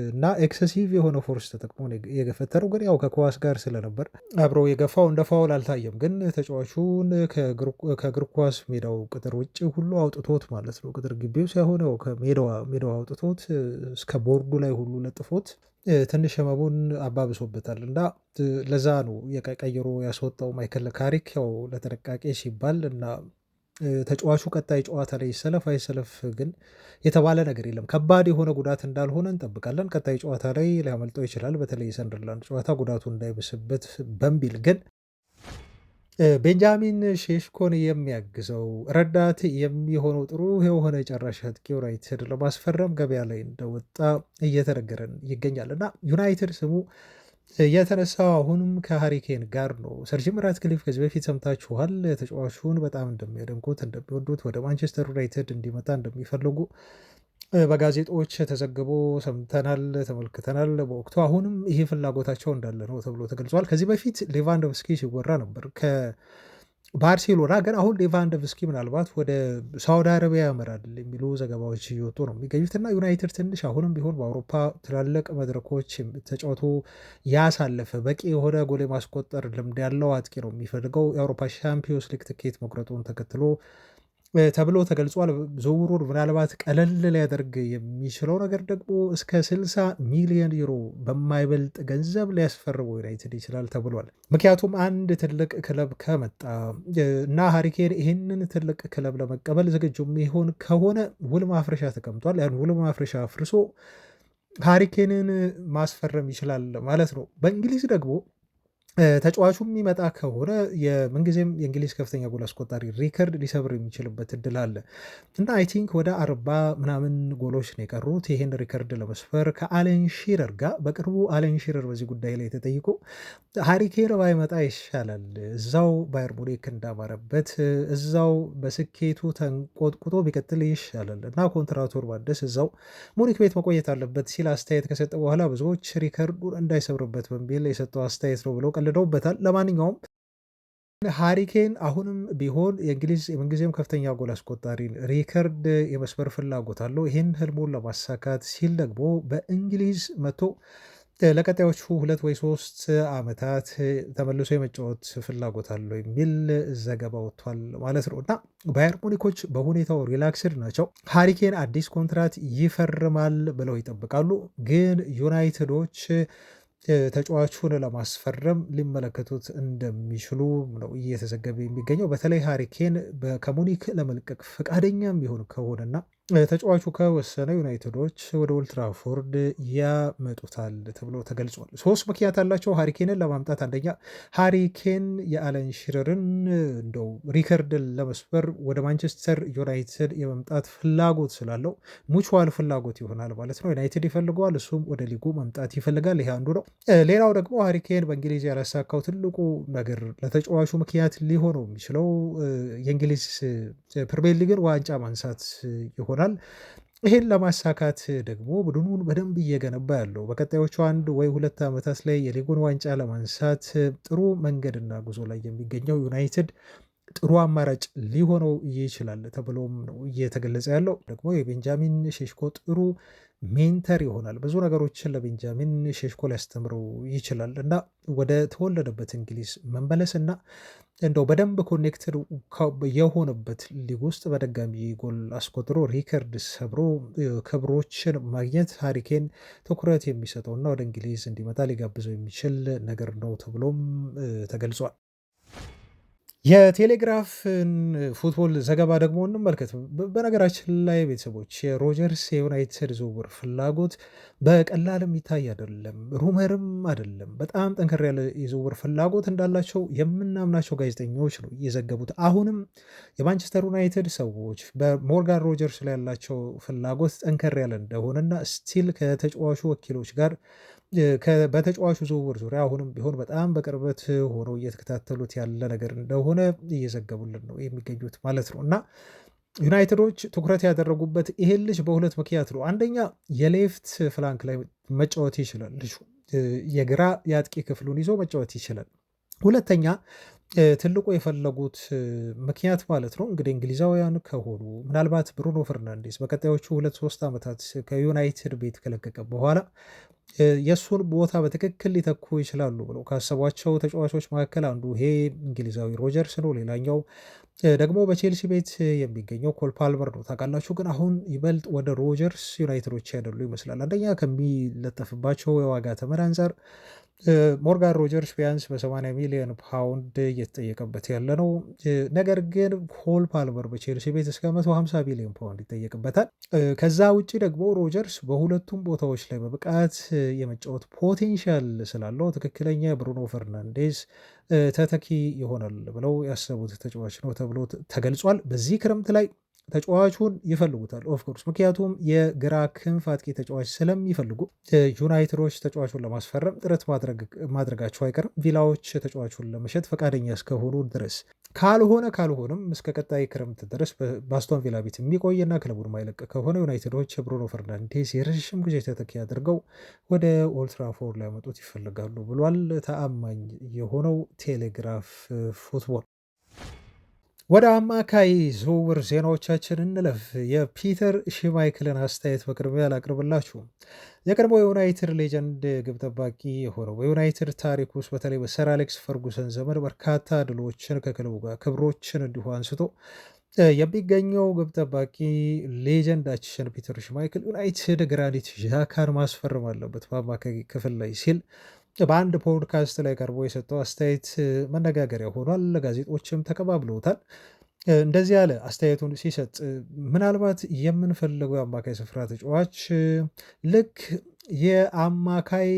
እና ኤክሰሲቭ የሆነ ፎርስ ተጠቅሞ የገፈተረው። ግን ያው ከኳስ ጋር ስለነበር አብረው የገፋው እንደ ፋውል አልታየም። ግን ተጫዋቹን ከእግር ኳስ ሜዳው ቅጥር ውጭ ሁሉ አውጥቶት ማለት ነው። ቅጥር ግቢው ሳይሆን ከሜዳው አውጥቶት እስከ ቦርዱ ላይ ሁሉ ለጥፎት ትንሽ ህመሙን አባብሶበታል እና ለዛ ነው የቀይሮ ያስወጣው ማይክል ካሪክ ያው ለጥንቃቄ ሲባል እና ተጫዋቹ ቀጣይ ጨዋታ ላይ ይሰለፍ አይሰለፍ ግን የተባለ ነገር የለም። ከባድ የሆነ ጉዳት እንዳልሆነ እንጠብቃለን። ቀጣይ ጨዋታ ላይ ሊያመልጠው ይችላል። በተለይ የሰንደርላንድ ጨዋታ ጉዳቱ እንዳይብስበት በሚል ግን ቤንጃሚን ሼሽኮን የሚያግዘው ረዳት የሚሆነው ጥሩ የሆነ ጨራሽ አጥቂ ዩናይትድ ለማስፈረም ገበያ ላይ እንደወጣ እየተነገረን ይገኛል እና ዩናይትድ ስሙ የተነሳው አሁንም ከሃሪኬን ጋር ነው። ሰር ጂም ራትክሊፍ ከዚህ በፊት ሰምታችኋል። ተጫዋቹን በጣም እንደሚያደንቁት እንደሚወዱት፣ ወደ ማንቸስተር ዩናይትድ እንዲመጣ እንደሚፈልጉ በጋዜጦች ተዘግቦ ሰምተናል፣ ተመልክተናል። በወቅቱ አሁንም ይሄ ፍላጎታቸው እንዳለ ነው ተብሎ ተገልጿል። ከዚህ በፊት ሌቫንዶቭስኪ ሲወራ ነበር ባርሴሎና ግን አሁን ሌቫንዶቭስኪ ምናልባት ወደ ሳውዲ አረቢያ ያመራል የሚሉ ዘገባዎች እየወጡ ነው የሚገኙት እና ዩናይትድ ትንሽ አሁንም ቢሆን በአውሮፓ ትላልቅ መድረኮች ተጫውቶ ያሳለፈ በቂ የሆነ ጎል ማስቆጠር ልምድ ያለው አጥቂ ነው የሚፈልገው። የአውሮፓ ሻምፒዮንስ ሊግ ትኬት መቁረጡን ተከትሎ ተብሎ ተገልጿል። ዝውውሩን ምናልባት ቀለል ሊያደርግ የሚችለው ነገር ደግሞ እስከ 60 ሚሊዮን ዩሮ በማይበልጥ ገንዘብ ሊያስፈርመው ዩናይትድ ይችላል ተብሏል። ምክንያቱም አንድ ትልቅ ክለብ ከመጣ እና ሃሪኬን ይህንን ትልቅ ክለብ ለመቀበል ዝግጁ የሚሆን ከሆነ ውል ማፍረሻ ተቀምጧል። ያን ውል ማፍረሻ አፍርሶ ሃሪኬንን ማስፈረም ይችላል ማለት ነው። በእንግሊዝ ደግሞ ተጫዋቹ የሚመጣ ከሆነ የምንጊዜም የእንግሊዝ ከፍተኛ ጎል አስቆጣሪ ሪከርድ ሊሰብር የሚችልበት እድል አለ እና አይ ቲንክ ወደ 40 ምናምን ጎሎች ነው የቀሩት ይህን ሪከርድ ለመስፈር ከአለን ሺረር ጋር። በቅርቡ አለን ሺረር በዚህ ጉዳይ ላይ ተጠይቆ ሃሪኬን ባይመጣ ይሻላል፣ እዛው ባየር ሙኒክ እንዳማረበት እዛው በስኬቱ ተንቆጥቁጦ ቢቀጥል ይሻላል እና ኮንትራቱን ማደስ እዛው ሙኒክ ቤት መቆየት አለበት ሲል አስተያየት ከሰጠ በኋላ ብዙዎች ሪከርዱን እንዳይሰብርበት በሚል የሰጠው አስተያየት ነው ብለው ቀልደውበታል። ለማንኛውም ሃሪኬን አሁንም ቢሆን የእንግሊዝ የምንጊዜም ከፍተኛ ጎል አስቆጣሪን ሪከርድ የመስበር ፍላጎት አለው። ይህን ህልሙን ለማሳካት ሲል ደግሞ በእንግሊዝ መጥቶ ለቀጣዮቹ 2 ወይ 3 ዓመታት ተመልሶ የመጫወት ፍላጎት አለው የሚል ዘገባ ወጥቷል ማለት ነው። እና ባየር ሙኒኮች በሁኔታው ሪላክስድ ናቸው። ሃሪኬን አዲስ ኮንትራት ይፈርማል ብለው ይጠብቃሉ። ግን ዩናይትዶች ተጫዋቹን ለማስፈረም ሊመለከቱት እንደሚችሉ ነው እየተዘገበ የሚገኘው። በተለይ ሃሪኬን ከሙኒክ ለመልቀቅ ፈቃደኛም ቢሆን ከሆነና ተጫዋቹ ከወሰነ ዩናይትዶች ወደ ኦልትራፎርድ ያመጡታል ተብሎ ተገልጿል። 3 ምክንያት አላቸው ሃሪኬንን ለማምጣት። አንደኛ ሃሪኬን የአለን ሺረርን እንደው ሪከርድን ለመስበር ወደ ማንቸስተር ዩናይትድ የመምጣት ፍላጎት ስላለው ሙቹዋል ፍላጎት ይሆናል ማለት ነው። ዩናይትድ ይፈልገዋል፣ እሱም ወደ ሊጉ መምጣት ይፈልጋል። ይሄ አንዱ ነው። ሌላው ደግሞ ሃሪኬን በእንግሊዝ ያላሳካው ትልቁ ነገር ለተጫዋቹ ምክንያት ሊሆነው የሚችለው የእንግሊዝ ፕሪሚየር ሊግን ዋንጫ ማንሳት ይሆናል። ይሄን ለማሳካት ደግሞ ቡድኑን በደንብ እየገነባ ያለው በቀጣዮቹ 1 ወይ 2 ዓመታት ላይ የሊጉን ዋንጫ ለማንሳት ጥሩ መንገድና ጉዞ ላይ የሚገኘው ዩናይትድ ጥሩ አማራጭ ሊሆነው ይችላል ተብሎም ነው እየተገለጸ ያለው። ደግሞ የቤንጃሚን ሼሽኮ ጥሩ ሜንተር ይሆናል። ብዙ ነገሮችን ለቤንጃሚን ሼሽኮ ሊያስተምረው ይችላል እና ወደ ተወለደበት እንግሊዝ መመለስ እና እንደው በደንብ ኮኔክትድ የሆነበት ሊግ ውስጥ በደጋሚ ጎል አስቆጥሮ ሪከርድ ሰብሮ ክብሮችን ማግኘት ሃሪኬን ትኩረት የሚሰጠውና ወደ እንግሊዝ እንዲመጣ ሊጋብዘው የሚችል ነገር ነው ተብሎም ተገልጿል። የቴሌግራፍን ፉትቦል ዘገባ ደግሞ እንመልከት። በነገራችን ላይ ቤተሰቦች የሮጀርስ የዩናይትድ ዝውውር ፍላጎት በቀላል የሚታይ አይደለም፣ ሩመርም አይደለም። በጣም ጠንከር ያለ የዝውውር ፍላጎት እንዳላቸው የምናምናቸው ጋዜጠኞች ነው የዘገቡት። አሁንም የማንቸስተር ዩናይትድ ሰዎች በሞርጋን ሮጀርስ ላይ ያላቸው ፍላጎት ጠንከር ያለ እንደሆነና ስቲል ከተጫዋቹ ወኪሎች ጋር በተጫዋቹ ዝውውር ዙሪያ አሁንም ቢሆን በጣም በቅርበት ሆነው እየተከታተሉት ያለ ነገር እንደሆነ እየዘገቡልን ነው የሚገኙት ማለት ነው። እና ዩናይትዶች ትኩረት ያደረጉበት ይሄን ልጅ በ2 ምክንያት ነው። አንደኛ የሌፍት ፍላንክ ላይ መጫወት ይችላል ልጁ፣ የግራ የአጥቂ ክፍሉን ይዞ መጫወት ይችላል። ሁለተኛ ትልቁ የፈለጉት ምክንያት ማለት ነው እንግዲህ እንግሊዛውያን ከሆኑ ምናልባት ብሩኖ ፈርናንዴስ በቀጣዮቹ 2-3 ዓመታት ከዩናይትድ ቤት ከለቀቀ በኋላ የእሱን ቦታ በትክክል ሊተኩ ይችላሉ ብለው ካሰቧቸው ተጫዋቾች መካከል አንዱ ይሄ እንግሊዛዊ ሮጀርስ ነው። ሌላኛው ደግሞ በቼልሲ ቤት የሚገኘው ኮል ፓልመር ነው። ታውቃላችሁ። ግን አሁን ይበልጥ ወደ ሮጀርስ ዩናይትዶች ያደሉ ይመስላል። አንደኛ ከሚለጠፍባቸው የዋጋ ተመን አንጻር ሞርጋን ሮጀርስ ቢያንስ በ80 ሚሊዮን ፓውንድ እየተጠየቀበት ያለ ነው። ነገር ግን ኮል ፓልመር በቼልሲ ቤት እስከ 150 ሚሊዮን ፓውንድ ይጠየቅበታል። ከዛ ውጭ ደግሞ ሮጀርስ በሁለቱም ቦታዎች ላይ በብቃት የመጫወት ፖቴንሻል ስላለው ትክክለኛ ብሩኖ ፈርናንዴዝ ተተኪ ይሆናል ብለው ያሰቡት ተጫዋች ነው ተብሎ ተገልጿል። በዚህ ክረምት ላይ ተጫዋቹን ይፈልጉታል ኦፍኮርስ፣ ምክንያቱም የግራ ክንፍ አጥቂ ተጫዋች ስለሚፈልጉ ዩናይትዶች ተጫዋቹን ለማስፈረም ጥረት ማድረጋቸው አይቀርም፣ ቪላዎች ተጫዋቹን ለመሸጥ ፈቃደኛ እስከሆኑ ድረስ። ካልሆነም እስከ ቀጣይ ክረምት ድረስ በአስቶን ቪላ ቤት የሚቆይና ክለቡን ማይለቅ ከሆነ ዩናይትዶች ብሩኖ ፈርናንዴስ የረዥም ጊዜ ተተኪ አድርገው ወደ ኦልትራፎርድ ሊያመጡት ይፈልጋሉ ብሏል ተአማኝ የሆነው ቴሌግራፍ ፉትቦል። ወደ አማካይ ዝውውር ዜናዎቻችን እንለፍ። የፒተር ሽማይክልን አስተያየት በቅድሚያ ላቅርብላችሁ። የቀድሞ የዩናይትድ ሌጀንድ ግብ ጠባቂ የሆነው በዩናይትድ ታሪክ ውስጥ በተለይ በሰር አሌክስ ፈርጉሰን ዘመን በርካታ ድሎችን ከክለቡ ጋር ክብሮችን እንዲሁ አንስቶ የሚገኘው ግብ ጠባቂ ሌጀንዳችን ፒተር ሽማይክል ዩናይትድ ግራኒት ዣካን ማስፈረም አለበት በአማካይ ክፍል ላይ ሲል በአንድ ፖድካስት ላይ ቀርቦ የሰጠው አስተያየት መነጋገሪያ ሆኗል። ጋዜጦችም ተቀባብለውታል። እንደዚህ ያለ አስተያየቱን ሲሰጥ ምናልባት የምንፈልገው የአማካይ ስፍራ ተጫዋች ልክ የአማካይ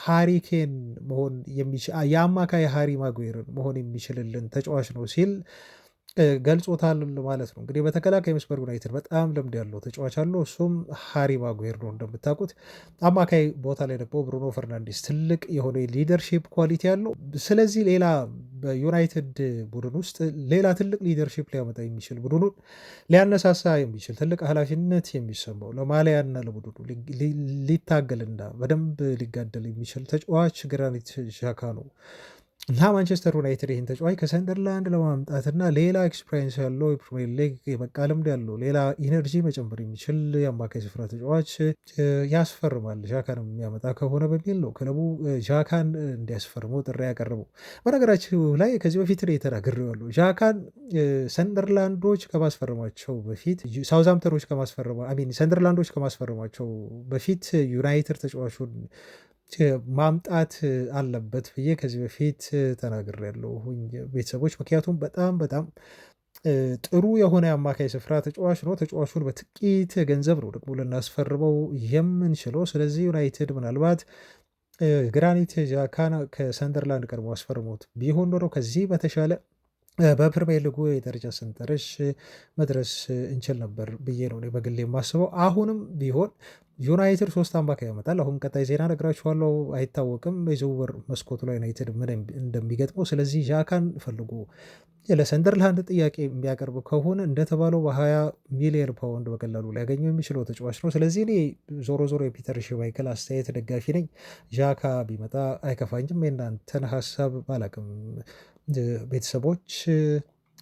ሃሪኬን መሆን የሚችል የአማካይ ሃሪ ማጉዌርን መሆን የሚችልልን ተጫዋች ነው ሲል ገልጾታል ማለት ነው። እንግዲህ በተከላካይ መስመር ዩናይትድ በጣም ልምድ ያለው ተጫዋች አለው፣ እሱም ሃሪ ማጉዌር ነው እንደምታውቁት። አማካይ ቦታ ላይ ደግሞ ብሩኖ ፈርናንዴስ ትልቅ የሆነ ሊደርሺፕ ኳሊቲ ያለው። ስለዚህ ሌላ በዩናይትድ ቡድን ውስጥ ሌላ ትልቅ ሊደርሺፕ ሊያመጣ የሚችል ቡድኑን ሊያነሳሳ የሚችል ትልቅ ኃላፊነት የሚሰማው ለማሊያና ለቡድኑ ሊታገልና በደንብ ሊጋደል የሚችል ተጫዋች ግራኒት ዣካ ነው እና ማንቸስተር ዩናይትድ ይህን ተጫዋች ከሰንደርላንድ ለማምጣትና ሌላ ኤክስፔሪንስ ያለው የፕሪሚየር ሊግ የበቃ ልምድ ያለው ሌላ ኢነርጂ መጨመር የሚችል የአማካይ ስፍራ ተጫዋች ያስፈርማል ዣካን የሚያመጣ ከሆነ በሚል ነው ክለቡ ዣካን እንዲያስፈርመው ጥሪ ያቀረበው። በነገራችን ላይ ከዚህ በፊት ተናግሬዋለሁ። ዣካን ሰንደርላንዶች ከማስፈረማቸው በፊት ሳውዛምተኖች ሰንደርላንዶች ከማስፈረማቸው በፊት ዩናይትድ ተጫዋቹን ማምጣት አለበት ብዬ ከዚህ በፊት ተናግሬያለሁኝ ቤተሰቦች። ምክንያቱም በጣም በጣም ጥሩ የሆነ የአማካይ ስፍራ ተጫዋች ነው። ተጫዋቹን በጥቂት ገንዘብ ነው ደግሞ ልናስፈርመው የምንችለው። ስለዚህ ዩናይትድ ምናልባት ግራኒት ዣካን ከሰንደርላንድ ቀድሞ አስፈርሞት ቢሆን ኖሮ ከዚህ በተሻለ በፕሪሚየር ሊጉ የደረጃ ሰንጠረዥ መድረስ እንችል ነበር ብዬ ነው በግሌ የማስበው። አሁንም ቢሆን ዩናይትድ 3 አማካይ ያመጣል። አሁን ቀጣይ ዜና እነግራችኋለሁ። አይታወቅም የዝውውር መስኮቱ ላይ ዩናይትድ ምን እንደሚገጥመው። ስለዚህ ዣካን ፈልጎ ለሰንደርላንድ ጥያቄ የሚያቀርብ ከሆነ እንደተባለው በ20 ሚሊዮን ፓውንድ በቀላሉ ሊያገኘው የሚችለው ተጫዋች ነው። ስለዚህ እኔ ዞሮ ዞሮ የፒተር ሽማይክል አስተያየት ደጋፊ ነኝ። ዣካ ቢመጣ አይከፋኝም። የእናንተን ሀሳብ ባላቅም ቤተሰቦች።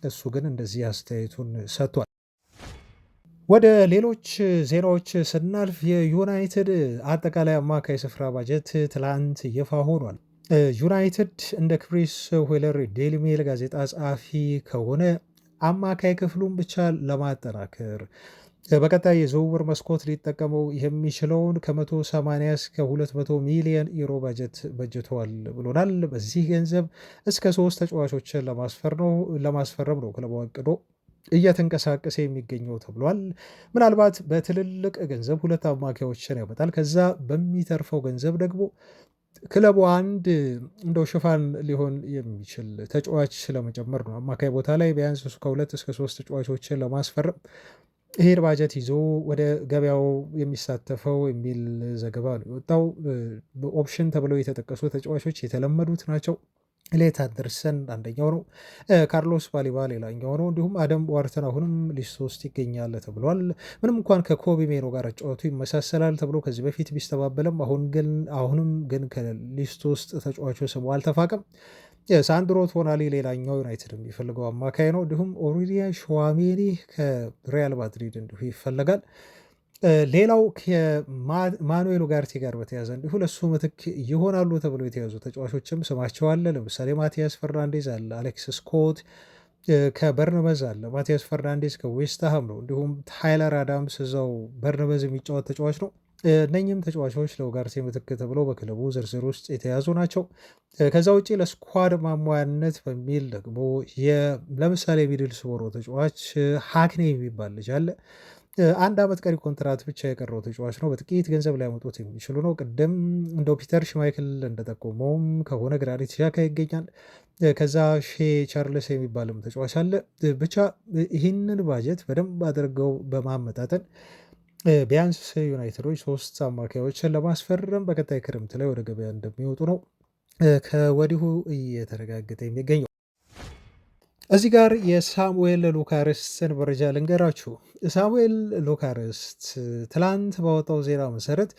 እሱ ግን እንደዚህ አስተያየቱን ሰጥቷል። ወደ ሌሎች ዜናዎች ስናልፍ የዩናይትድ አጠቃላይ አማካይ ስፍራ ባጀት ትላንት ይፋ ሆኗል። ዩናይትድ እንደ ክሪስ ዌለር ዴይሊ ሜል ጋዜጣ ጸሐፊ ከሆነ አማካይ ክፍሉን ብቻ ለማጠናከር በቀጣይ የዝውውር መስኮት ሊጠቀመው የሚችለውን ከ180 እስከ 200 ሚሊዮን ዩሮ ባጀት በጅቷል ብሎናል። በዚህ ገንዘብ እስከ 3 ተጫዋቾችን ለማስፈረም ነው ክለቡ አቅዶ እየተንቀሳቀሰ የሚገኘው ተብሏል። ምናልባት በትልልቅ ገንዘብ 2 አማካዮችን ያመጣል። ከዛ በሚተርፈው ገንዘብ ደግሞ ክለቡ አንድ እንደው ሽፋን ሊሆን የሚችል ተጫዋች ለመጨመር ነው። አማካይ ቦታ ላይ ቢያንስ ከ2 እስከ 3 ተጫዋቾችን ለማስፈረም ይሄን ባጀት ይዞ ወደ ገበያው የሚሳተፈው የሚል ዘገባ ነው የወጣው። ኦፕሽን ተብለው የተጠቀሱ ተጫዋቾች የተለመዱት ናቸው። ኤሌት አንደርሰን አንደኛው ነው። ካርሎስ ባሊባ ሌላኛው ነው። እንዲሁም አደም ዋርተን አሁንም ሊስት ውስጥ ይገኛል ተብሏል። ምንም እንኳን ከኮቢ ሜኖ ጋር ጨዋቱ ይመሳሰላል ተብሎ ከዚህ በፊት ቢስተባበልም አሁንም ግን ከሊስት ውስጥ ተጫዋቹ ስሙ አልተፋቀም። ሳንድሮ ቶናሊ ሌላኛው ዩናይትድ የሚፈልገው አማካይ ነው። እንዲሁም ኦሪሊያ ሸዋሜኒ ከሪያል ማድሪድ እንዲሁ ይፈለጋል። ሌላው ከማኑኤል ኡጋርቴ ጋር በተያዘ እንዲሁ ለሱ ምትክ ይሆናሉ ተብሎ የተያዙ ተጫዋቾችም ስማቸው አለ። ለምሳሌ ማቲያስ ፈርናንዴዝ አለ፣ አሌክስ ስኮት ከበርንመዝ አለ፣ ማቲያስ ፈርናንዴዝ ከዌስትሃም ነው። እንዲሁም ታይለር አዳምስ እዛው በርንመዝ የሚጫወት ተጫዋች ነው። እነኝም ተጫዋቾች ለኡጋርቴ ምትክ ተብለው በክለቡ ዝርዝር ውስጥ የተያዙ ናቸው። ከዛ ውጭ ለስኳድ ማሟያነት በሚል ደግሞ ለምሳሌ ሚድልስቦሮ ተጫዋች ሃክኔ የሚባል ልጅ አለ። 1 ዓመት ቀሪ ኮንትራት ብቻ የቀረው ተጫዋች ነው። በጥቂት ገንዘብ ሊያመጡት የሚችሉ ነው። ቅድም እንደው ፒተር ሽማይክል እንደጠቆመውም ከሆነ ግራኒት ዣካ ይገኛል። ከዛ ሼ ቻርልስ የሚባልም ተጫዋች አለ። ብቻ ይህንን ባጀት በደንብ አድርገው በማመጣጠን ቢያንስ ዩናይትዶች 3 አማካዮችን ለማስፈረም በቀጣይ ክረምት ላይ ወደ ገበያ እንደሚወጡ ነው ከወዲሁ እየተረጋገጠ የሚገኘው። እዚህ ጋር የሳሙኤል ሉካርስትን መረጃ ልንገራችሁ። ሳሙኤል ሉካርስት ትላንት ባወጣው ዜና መሰረት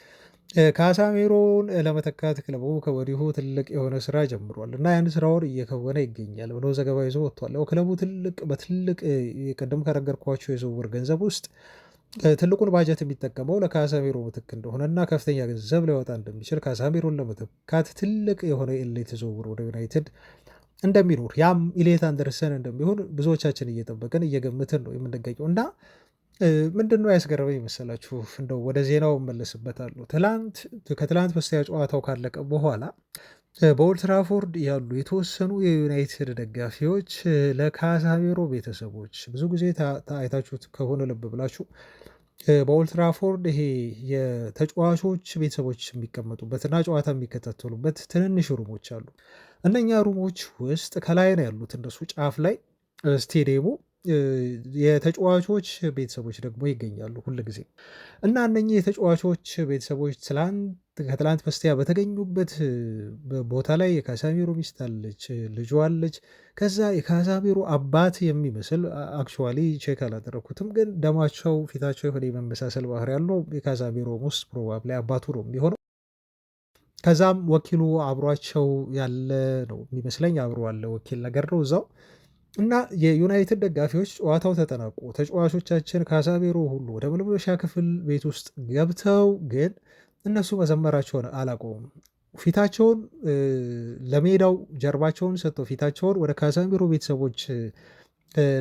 ካሳሜሮን ለመተካት ክለቡ ከወዲሁ ትልቅ የሆነ ስራ ጀምሯል እና ያን ስራውን እየከወነ ይገኛል ብሎ ዘገባ ይዞ ወጥቷል። ክለቡ በትልቅ ቅድም ከነገርኳቸው የዝውውር ገንዘብ ውስጥ ትልቁን ባጀት የሚጠቀመው ለካሳሜሮ ምትክ እንደሆነና ከፍተኛ ገንዘብ ሊያወጣ እንደሚችል ካሳሜሮን ለመተካት ትልቅ የሆነ ኤሌት ዝውውር ወደ ዩናይትድ እንደሚኖር ያም ኢሌት አንደርሰን እንደሚሆን ብዙዎቻችን እየጠበቅን እየገምትን ነው የምንገኘው። እና ምንድነው ያስገረመኝ መሰላችሁ? እንደው ወደ ዜናው እመለስበታለሁ። ከትላንት በስቲያ ጨዋታው ካለቀ በኋላ በኦልትራፎርድ ያሉ የተወሰኑ የዩናይትድ ደጋፊዎች ለካሳሜሮ ቤተሰቦች ብዙ ጊዜ አይታችሁት ከሆነ ልብ ብላችሁ በኦልትራፎርድ ይሄ የተጫዋቾች ቤተሰቦች የሚቀመጡበትና ጨዋታ የሚከታተሉበት ትንንሽ ሩሞች አሉ። እነኛ ሩሞች ውስጥ ከላይ ነው ያሉት እነሱ ጫፍ ላይ ስቴዲየሙ የተጫዋቾች ቤተሰቦች ደግሞ ይገኛሉ ሁል ጊዜ እና እነኚህ የተጫዋቾች ቤተሰቦች ከትላንት በስቲያ በተገኙበት ቦታ ላይ የካሳሜሮ ሚስት አለች፣ ልጇ አለች። ከዛ የካሳሜሮ አባት የሚመስል አክቹዋሊ ቼክ አላደረኩትም፣ ግን ደማቸው ፊታቸው የሆነ የመመሳሰል ባህሪ ያለው የካሳሜሮ ውስጥ ፕሮባብሊ አባቱ ነው የሚሆነው። ከዛም ወኪሉ አብሯቸው ያለ ነው የሚመስለኝ፣ አብሮ ያለ ወኪል ነገር ነው እዛው እና የዩናይትድ ደጋፊዎች ጨዋታው ተጠናቆ ተጫዋቾቻችን ካሳሜሮ ሁሉ ወደ መልበሻ ክፍል ቤት ውስጥ ገብተው ግን እነሱ መዘመራቸውን አላቆሙም። ፊታቸውን ለሜዳው ጀርባቸውን ሰጥተው ፊታቸውን ወደ ካሳሜሮ ቤተሰቦች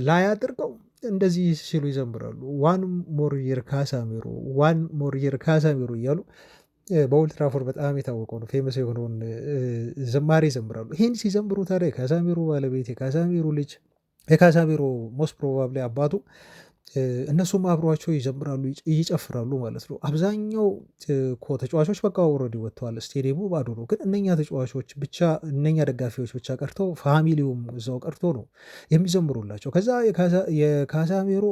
ላይ አድርገው እንደዚህ ሲሉ ይዘምራሉ። ዋን ሞር ይር ካሳሜሮ፣ ዋን ሞር ይር ካሳሜሮ እያሉ በኦልድ ትራፎርድ በጣም የታወቀውን ፌመስ የሆነውን ዝማሬ ይዘምራሉ። ይህን ሲዘምሩ ታዲያ የካሳሜሮ ባለቤት የካሳሜሮ ልጅ የካሳሜሮ ሞስት ፕሮባብሊ አባቱ እነሱም አብሯቸው ይዘምራሉ፣ ይጨፍራሉ ማለት ነው። አብዛኛው ተጫዋቾች በቃ ኦልሬዲ ወጥተዋል። ስቴዲየሙ ባዶ ነው። ግን እነኛ ተጫዋቾች ብቻ እነኛ ደጋፊዎች ብቻ ቀርተው ፋሚሊውም እዛው ቀርቶ ነው የሚዘምሩላቸው። ከዛ የካሳሜሮ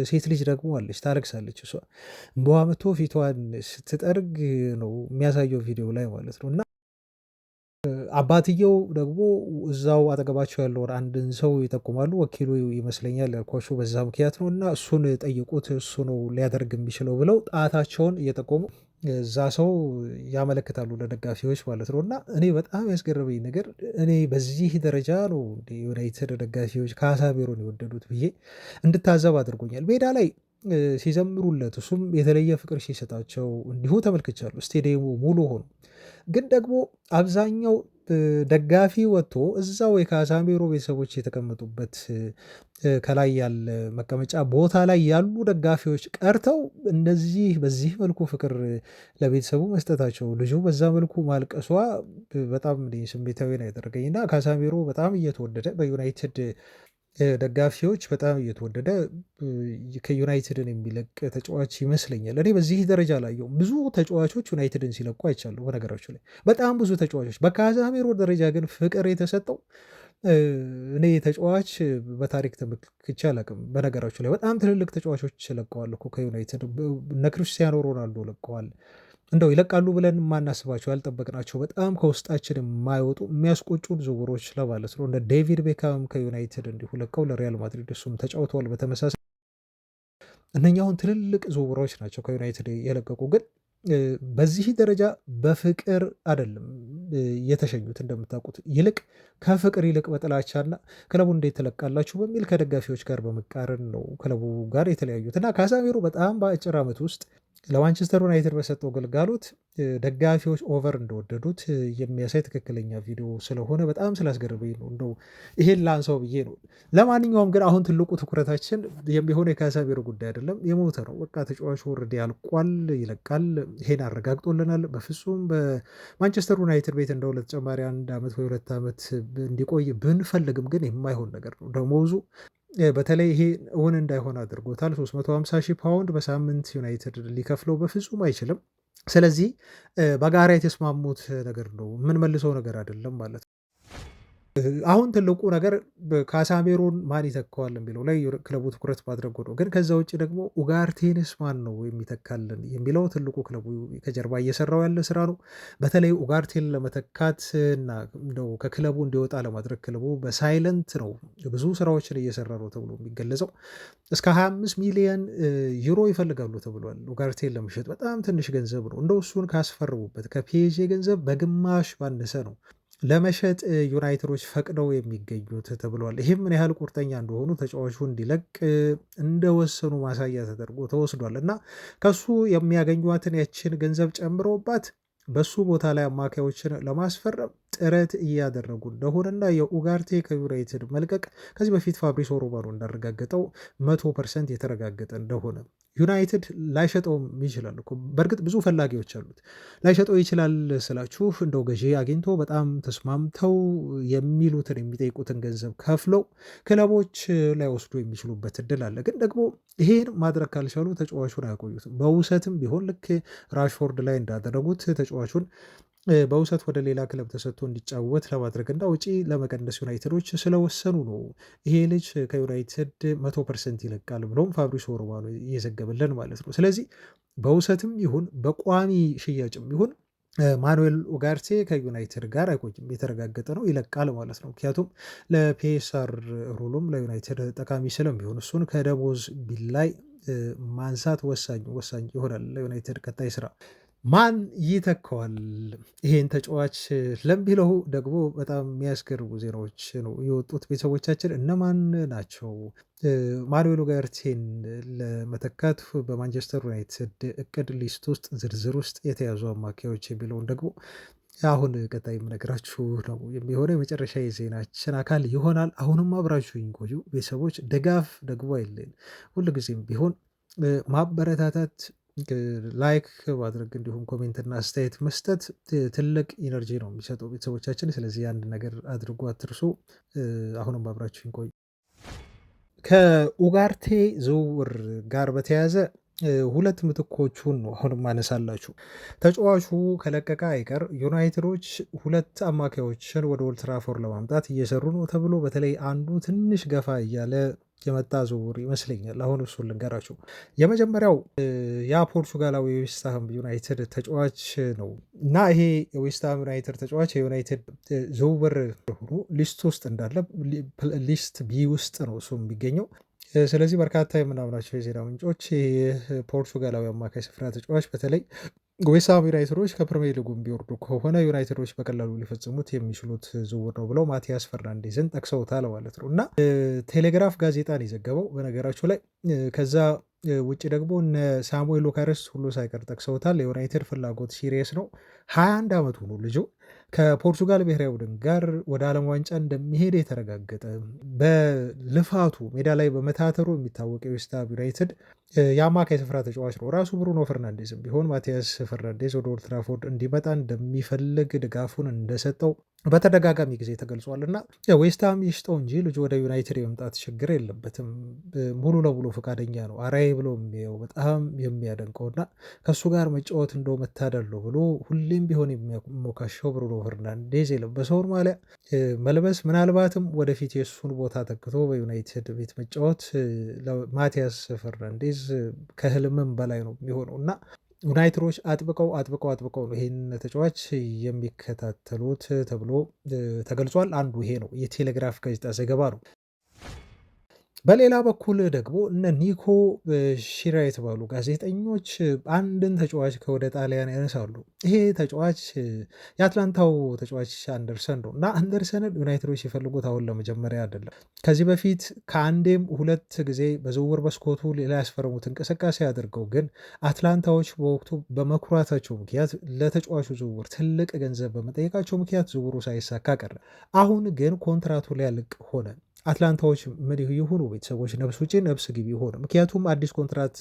ሴት ልጅ ደግሞ አለች፣ ታለቅሳለች። እሷ እንበዋ መቶ ፊቷን ስትጠርግ ነው የሚያሳየው ቪዲዮ ላይ ማለት ነው። እና አባትየው ደግሞ እዛው አጠገባቸው ያለውን አንድን ሰው ይጠቁማሉ። ወኪሉ ይመስለኛል ያልኳቸው በዛ ምክንያት ነው። እና እሱን ጠይቁት፣ እሱ ነው ሊያደርግ የሚችለው ብለው ጣታቸውን እየጠቆሙ እዛ ሰው ያመለክታሉ ለደጋፊዎች ማለት ነው። እና እኔ በጣም ያስገረመኝ ነገር እኔ በዚህ ደረጃ ነው ዩናይትድ ደጋፊዎች ካሳሜሮን የወደዱት ብዬ እንድታዘብ አድርጎኛል። ሜዳ ላይ ሲዘምሩለት እሱም የተለየ ፍቅር ሲሰጣቸው እንዲሁ ተመልክቻለሁ። ስቴዲየሙ ሙሉ ሆኖ ግን ደግሞ አብዛኛው ደጋፊ ወጥቶ እዛው የካሳሜሮ ቤተሰቦች የተቀመጡበት ከላይ ያለ መቀመጫ ቦታ ላይ ያሉ ደጋፊዎች ቀርተው እንደዚህ በዚህ መልኩ ፍቅር ለቤተሰቡ መስጠታቸው፣ ልጁ በዛ መልኩ ማልቀሷ በጣም ስሜታዊ ነው ያደረገኝ እና ካሳሜሮ በጣም እየተወደደ በዩናይትድ ደጋፊዎች በጣም እየተወደደ ከዩናይትድን የሚለቅ ተጫዋች ይመስለኛል። እኔ በዚህ ደረጃ ላየው ብዙ ተጫዋቾች ዩናይትድን ሲለቁ አይቻለሁ። በነገራችሁ ላይ በጣም ብዙ ተጫዋቾች፣ በካዛሜሮ ደረጃ ግን ፍቅር የተሰጠው እኔ ተጫዋች በታሪክ ተመልክቼ አላውቅም። በነገራችሁ ላይ በጣም ትልልቅ ተጫዋቾች ለቀዋል እኮ ከዩናይትድ እነ ክርስቲያኖ ሮናልዶ ለቀዋል። እንደው ይለቃሉ ብለን የማናስባቸው ያልጠበቅናቸው በጣም ከውስጣችን የማይወጡ የሚያስቆጩን ዝውውሮች ለማለት ነው። እንደ ዴቪድ ቤካም ከዩናይትድ እንዲሁ ለቀው ለሪያል ማድሪድ እሱም ተጫውተዋል። በተመሳሳይ እነኛውን ትልልቅ ዝውውሮች ናቸው ከዩናይትድ የለቀቁ ግን በዚህ ደረጃ በፍቅር አይደለም የተሸኙት። እንደምታውቁት ይልቅ ከፍቅር ይልቅ በጥላቻና ክለቡ እንዴት ትለቃላችሁ በሚል ከደጋፊዎች ጋር በመቃረን ነው ክለቡ ጋር የተለያዩት እና ካሳሜሮ በጣም በአጭር ዓመት ውስጥ ለማንቸስተር ዩናይትድ በሰጠው ግልጋሎት ደጋፊዎች ኦቨር እንደወደዱት የሚያሳይ ትክክለኛ ቪዲዮ ስለሆነ በጣም ስላስገረመኝ ነው እንደው ይሄን ላንሳው ብዬ ነው። ለማንኛውም ግን አሁን ትልቁ ትኩረታችን የሚሆነው የካሳሜሮ ጉዳይ አይደለም፣ የሞተ ነው። በቃ ተጫዋቹ ወርድ ያልቋል፣ ይለቃል። ይሄን አረጋግጦልናል። በፍጹም በማንቸስተር ዩናይትድ ቤት እንደው ለተጨማሪ 1 ዓመት ወይ 2 ዓመት እንዲቆይ ብንፈልግም ግን የማይሆን ነገር ነው። ደሞዙ በተለይ ይሄ እውን እንዳይሆን አድርጎታል። 350 ሺህ ፓውንድ በሳምንት ዩናይትድ ሊከፍለው በፍጹም አይችልም። ስለዚህ በጋራ የተስማሙት ነገር ነው፣ የምንመልሰው ነገር አይደለም ማለት ነው። አሁን ትልቁ ነገር ካሳሜሮን ማን ይተካዋል የሚለው ላይ ክለቡ ትኩረት ማድረጉ ነው። ግን ከዛ ውጭ ደግሞ ኡጋርቴንስ ማን ነው የሚተካልን የሚለው ትልቁ ክለቡ ከጀርባ እየሰራው ያለ ስራ ነው። በተለይ ኡጋርቴን ለመተካት እና እንደው ከክለቡ እንዲወጣ ለማድረግ ክለቡ በሳይለንት ነው ብዙ ስራዎችን እየሰራ ነው ተብሎ የሚገለጸው። እስከ 25 ሚሊዮን ዩሮ ይፈልጋሉ ተብሏል። ኡጋርቴን ለመሸጥ በጣም ትንሽ ገንዘብ ነው። እንደው እሱን ካስፈርሙበት ከፒኤስጂ ገንዘብ በግማሽ ባነሰ ነው ለመሸጥ ዩናይትዶች ፈቅደው የሚገኙት ተብሏል። ይህም ምን ያህል ቁርጠኛ እንደሆኑ ተጫዋቹ እንዲለቅ እንደወሰኑ ማሳያ ተደርጎ ተወስዷል እና ከሱ የሚያገኟትን ያችን ገንዘብ ጨምረውባት በሱ ቦታ ላይ አማካዮችን ለማስፈረም ጥረት እያደረጉ እንደሆነና የኡጋርቴ ከዩናይትድ መልቀቅ ከዚህ በፊት ፋብሪሶ ሮማኖ እንዳረጋገጠው 100% የተረጋገጠ እንደሆነ ዩናይትድ ላይሸጠውም ይችላል እኮ። በእርግጥ ብዙ ፈላጊዎች አሉት። ላይሸጠው ይችላል ስላችሁ እንደው ገዢ አግኝቶ በጣም ተስማምተው የሚሉትን የሚጠይቁትን ገንዘብ ከፍለው ክለቦች ላይወስዱ የሚችሉበት እድል አለ። ግን ደግሞ ይሄን ማድረግ ካልቻሉ ተጫዋቹን አያቆዩትም። በውሰትም ቢሆን ልክ ራሽፎርድ ላይ እንዳደረጉት ተጫዋቹን በውሰት ወደ ሌላ ክለብ ተሰጥቶ እንዲጫወት ለማድረግ እና ውጪ ለመቀነስ ዩናይትዶች ስለወሰኑ ነው ይሄ ልጅ ከዩናይትድ 100% ይለቃል ብሎም ፋብሪሶ ሮማኖ እየዘገበልን ማለት ነው። ስለዚህ በውሰትም ይሁን በቋሚ ሽያጭም ይሁን ማኑኤል ኡጋርቴ ከዩናይትድ ጋር አይቆይም፣ የተረጋገጠ ነው፣ ይለቃል ማለት ነው። ምክንያቱም ለፒኤስአር ሩሉም ለዩናይትድ ጠቃሚ ስለሚሆን እሱን ከደሞዝ ቢል ላይ ማንሳት ወሳኝ ይሆናል ለዩናይትድ ቀጣይ ስራ። ማን ይተካዋል ይሄን ተጫዋች ለሚለው ደግሞ በጣም የሚያስገርሙ ዜናዎች ነው የወጡት። ቤተሰቦቻችን እነማን ናቸው ማኑኤል ኡጋርቴን ለመተካት በማንቸስተር ዩናይትድ እቅድ ሊስት ውስጥ ዝርዝር ውስጥ የተያዙ አማካዮች የሚለውን ደግሞ አሁን ቀጣይ የምነግራችሁ ነው የሚሆነው። የመጨረሻ የዜናችን አካል ይሆናል። አሁንም አብራችሁኝ ቆዩ ቤተሰቦች። ድጋፍ ደግሞ አይለኝ፣ ሁልጊዜም ቢሆን ማበረታታት፣ ላይክ ማድረግ እንዲሁም ኮሜንትና አስተያየት መስጠት ትልቅ ኢነርጂ ነው የሚሰጠው ቤተሰቦቻችን። ስለዚህ አንድ ነገር አድርጎ አትርሱ። አሁንም አብራችሁኝ ቆዩ። ከኡጋርቴ ዝውውር ጋር በተያያዘ ሁለት ምትኮቹን ነው አሁንም ማነሳላችሁ። ተጫዋቹ ከለቀቀ አይቀር ዩናይትዶች ሁለት አማካዮችን ወደ ኦልድ ትራፎርድ ለማምጣት እየሰሩ ነው ተብሎ በተለይ አንዱ ትንሽ ገፋ እያለ የመጣ ዝውውር ይመስለኛል። አሁን እሱን ልንገራችሁ። የመጀመሪያው ያ ፖርቹጋላዊ የዌስትሃም ዩናይትድ ተጫዋች ነው እና ይሄ የዌስትሃም ዩናይትድ ተጫዋች የዩናይትድ ዝውውር ሆኖ ሊስት ውስጥ እንዳለ ሊስት ቢ ውስጥ ነው እሱ የሚገኘው። ስለዚህ በርካታ የምናምናቸው የዜና ምንጮች ፖርቹጋላዊ አማካይ ስፍራ ተጫዋች በተለይ ዌስትሃም ዩናይትዶች ከፕሪሚየር ሊጉ ቢወርዱ ከሆነ ዩናይትዶች በቀላሉ ሊፈጽሙት የሚችሉት ዝውውር ነው ብለው ማቲያስ ፈርናንዴዝን ጠቅሰውታል ማለት ነው እና ቴሌግራፍ ጋዜጣን የዘገበው በነገራችሁ ላይ ከዛ ውጭ ደግሞ እነ ሳሙኤል ሉካረስ ሁሉ ሳይቀር ጠቅሰውታል። የዩናይትድ ፍላጎት ሲሪየስ ነው። 21 ዓመቱ ነው ልጁ። ከፖርቱጋል ብሔራዊ ቡድን ጋር ወደ ዓለም ዋንጫ እንደሚሄድ የተረጋገጠ በልፋቱ ሜዳ ላይ በመታተሩ የሚታወቅ የዌስትሃም ዩናይትድ የአማካይ ስፍራ ተጫዋች ነው። ራሱ ብሩኖ ፈርናንዴዝም ቢሆን ማቲያስ ፈርናንዴዝ ወደ ኦልድ ትራፎርድ እንዲመጣ እንደሚፈልግ ድጋፉን እንደሰጠው በተደጋጋሚ ጊዜ ተገልጿል እና ዌስትሃም ይሽጠው እንጂ ልጁ ወደ ዩናይትድ የመምጣት ችግር የለበትም። ሙሉ ለሙሉ ፈቃደኛ ነው። አራይ ብሎ የሚየው በጣም የሚያደንቀው እና ከእሱ ጋር መጫወት እንደው መታደል ነው ብሎ ሁሌም ቢሆን የሚሞካሸው ብሩኖ ፈርናንዴዝ የለበሰውን ማሊያ መልበስ ምናልባትም ወደፊት የእሱን ቦታ ተክቶ በዩናይትድ ቤት መጫወት ለማቲያስ ፈርናንዴዝ ከህልምም በላይ ነው የሚሆነው እና ዩናይትዶች አጥብቀው ነው ይህን ተጫዋች የሚከታተሉት ተብሎ ተገልጿል። አንዱ ይሄ ነው የቴሌግራፍ ጋዜጣ ዘገባ ነው። በሌላ በኩል ደግሞ እነ ኒኮ ሺራ የተባሉ ጋዜጠኞች አንድን ተጫዋች ከወደ ጣሊያን ያነሳሉ። ይሄ ተጫዋች የአትላንታው ተጫዋች አንደርሰን ነው እና አንደርሰንን ዩናይትዶች ሲፈልጉት አሁን ለመጀመሪያ አይደለም። ከዚህ በፊት ከአንዴም ሁለት ጊዜ በዝውውር መስኮቱ ሌላ ያስፈረሙት እንቅስቃሴ አድርገው ግን አትላንታዎች በወቅቱ በመኩራታቸው ምክንያት ለተጫዋቹ ዝውውር ትልቅ ገንዘብ በመጠየቃቸው ምክንያት ዝውውሩ ሳይሳካ ቀረ። አሁን ግን ኮንትራቱ ሊያልቅ ሆነ። አትላንታዎች ምን ይሁኑ ቤተሰቦች ነፍስ ውጪ ነፍስ ግቢ ሆነ። ምክንያቱም አዲስ ኮንትራት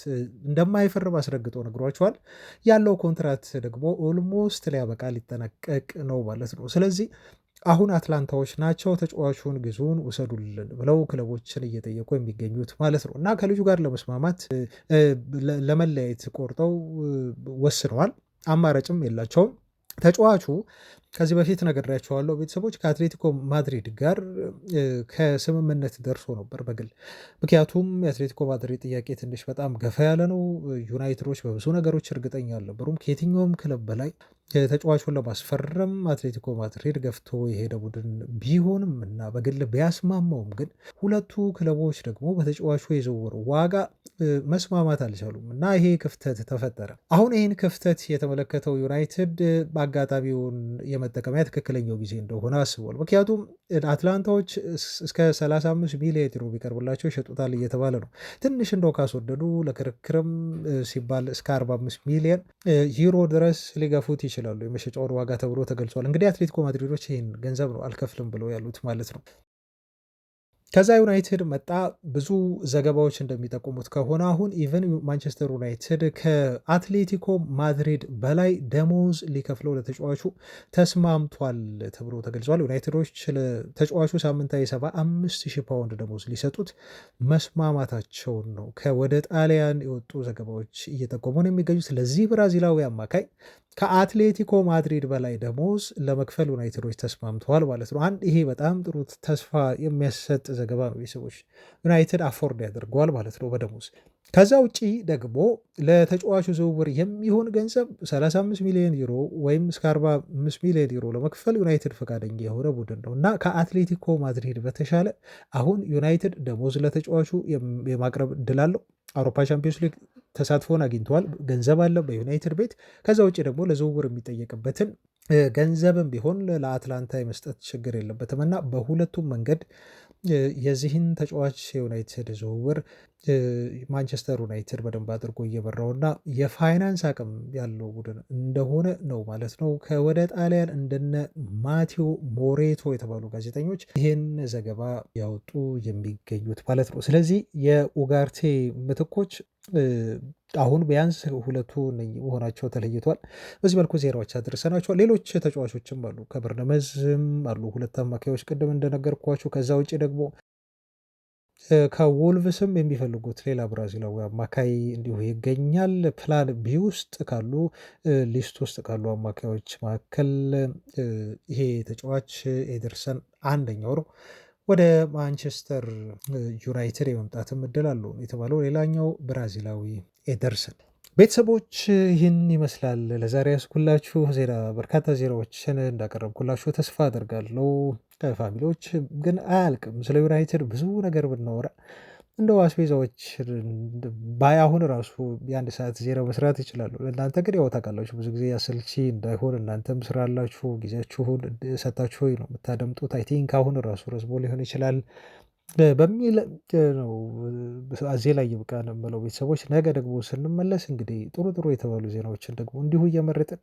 እንደማይፈርም አስረግጦ ነግሯቸዋል። ያለው ኮንትራት ደግሞ ኦልሞስት ሊያበቃ ሊጠናቀቅ ነው ማለት ነው። ስለዚህ አሁን አትላንታዎች ናቸው ተጫዋቹን ግዙን ውሰዱልን ብለው ክለቦችን እየጠየቁ የሚገኙት ማለት ነው እና ከልጁ ጋር ለመስማማት ለመለያየት ቆርጠው ወስነዋል። አማራጭም የላቸውም። ተጫዋቹ ከዚህ በፊት ነግሬያቸዋለሁ ቤተሰቦች ከአትሌቲኮ ማድሪድ ጋር ከስምምነት ደርሶ ነበር በግል ምክንያቱም የአትሌቲኮ ማድሪድ ጥያቄ ትንሽ በጣም ገፋ ያለ ነው። ዩናይትዶች በብዙ ነገሮች እርግጠኛ አልነበሩም። ከየትኛውም ክለብ በላይ ተጫዋቹን ለማስፈረም አትሌቲኮ ማድሪድ ገፍቶ የሄደ ቡድን ቢሆንም እና በግል ቢያስማማውም ግን ሁለቱ ክለቦች ደግሞ በተጫዋቹ የዝውውር ዋጋ መስማማት አልቻሉም እና ይሄ ክፍተት ተፈጠረ። አሁን ይህን ክፍተት የተመለከተው ዩናይትድ በአጋጣሚውን የመጠቀሚያ ትክክለኛው ጊዜ እንደሆነ አስቧል። ምክንያቱም አትላንታዎች እስከ 35 ሚሊዮን ዩሮ ቢቀርብላቸው ይሸጡታል እየተባለ ነው። ትንሽ እንደው ካስወደዱ ለክርክርም ሲባል እስከ 45 ሚሊዮን ዩሮ ድረስ ሊገፉት ይችላሉ የመሸጫውን ዋጋ ተብሎ ተገልጿል። እንግዲህ አትሌቲኮ ማድሪዶች ይህን ገንዘብ ነው አልከፍልም ብለው ያሉት ማለት ነው። ከዛ ዩናይትድ መጣ። ብዙ ዘገባዎች እንደሚጠቁሙት ከሆነ አሁን ኢቨን ማንቸስተር ዩናይትድ ከአትሌቲኮ ማድሪድ በላይ ደሞዝ ሊከፍለው ለተጫዋቹ ተስማምቷል ተብሎ ተገልጿል። ዩናይትዶች ለተጫዋቹ ሳምንታዊ 75,000 ፓውንድ ደሞዝ ሊሰጡት መስማማታቸውን ነው ከወደ ጣሊያን የወጡ ዘገባዎች እየጠቆሙ ነው የሚገኙት። ስለዚህ ብራዚላዊ አማካይ ከአትሌቲኮ ማድሪድ በላይ ደሞዝ ለመክፈል ዩናይትዶች ተስማምተዋል ማለት ነው። አንድ ይሄ በጣም ጥሩ ተስፋ የሚያሰጥ ዘገባ ነው። ቤተሰቦች ዩናይትድ አፎርድ ያደርገዋል ማለት ነው በደሞዝ። ከዛ ውጪ ደግሞ ለተጫዋቹ ዝውውር የሚሆን ገንዘብ 35 ሚሊዮን ዩሮ ወይም እስከ 45 ሚሊዮን ዩሮ ለመክፈል ዩናይትድ ፈቃደኛ የሆነ ቡድን ነው እና ከአትሌቲኮ ማድሪድ በተሻለ አሁን ዩናይትድ ደሞዝ ለተጫዋቹ የማቅረብ እድል አለው። አውሮፓ ቻምፒዮንስ ሊግ ተሳትፎን አግኝተዋል። ገንዘብ አለ በዩናይትድ ቤት። ከዛ ውጪ ደግሞ ለዝውውር የሚጠየቅበትን ገንዘብም ቢሆን ለአትላንታ የመስጠት ችግር የለበትም እና በሁለቱም መንገድ የዚህን ተጫዋች የዩናይትድ ዝውውር ማንቸስተር ዩናይትድ በደንብ አድርጎ እየመራውና የፋይናንስ አቅም ያለው ቡድን እንደሆነ ነው ማለት ነው። ከወደ ጣሊያን እንደነ ማቴዎ ሞሬቶ የተባሉ ጋዜጠኞች ይህን ዘገባ ያወጡ የሚገኙት ማለት ነው። ስለዚህ የኡጋርቴ ምትኮች አሁን ቢያንስ ሁለቱ መሆናቸው ተለይቷል። በዚህ መልኩ ዜናዎች አድርሰናቸዋል። ሌሎች ተጫዋቾችም አሉ፣ ከበርነመዝም አሉ ሁለት አማካዮች ቅድም እንደነገርኳችሁ። ከዛ ውጭ ደግሞ ከወልቭስም የሚፈልጉት ሌላ ብራዚላዊ አማካይ እንዲሁ ይገኛል። ፕላን ቢ ውስጥ ካሉ ሊስት ውስጥ ካሉ አማካዮች መካከል ይሄ ተጫዋች ኤደርሰን አንደኛው ነው። ወደ ማንቸስተር ዩናይትድ የመምጣትም እድል አለው የተባለው ሌላኛው ብራዚላዊ ኤደርሰን። ቤተሰቦች ይህን ይመስላል ለዛሬ ያስኩላችሁ ዜና። በርካታ ዜናዎችን እንዳቀረብኩላችሁ ተስፋ አደርጋለሁ። ፋሚሊዎች ግን አያልቅም። ስለ ዩናይትድ ብዙ ነገር ብናወራ እንደው አስቤዛዎች ባያሁን ራሱ የአንድ ሰዓት ዜና መስራት ይችላሉ። እናንተ ግን ያው ታውቃላችሁ ብዙ ጊዜ አሰልቺ እንዳይሆን እናንተም ስራ አላችሁ፣ ጊዜያችሁን ሰጥታችሁ ነው የምታደምጡት። አይ ቲንክ አሁን ራሱ ረዝሞ ሊሆን ይችላል በሚል ነው እዚህ ላይ ይብቃ ነው የምለው። ቤተሰቦች ነገ ደግሞ ስንመለስ እንግዲህ ጥሩ ጥሩ የተባሉ ዜናዎችን ደግሞ እንዲሁ እየመረጥን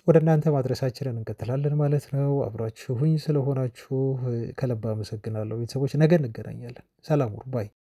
ወደ እናንተ ማድረሳችንን እንቀጥላለን ማለት ነው። አብራችሁኝ ስለሆናችሁ ከልብ አመሰግናለሁ ቤተሰቦች። ነገ እንገናኛለን። ሰላም ሁኑ ባይ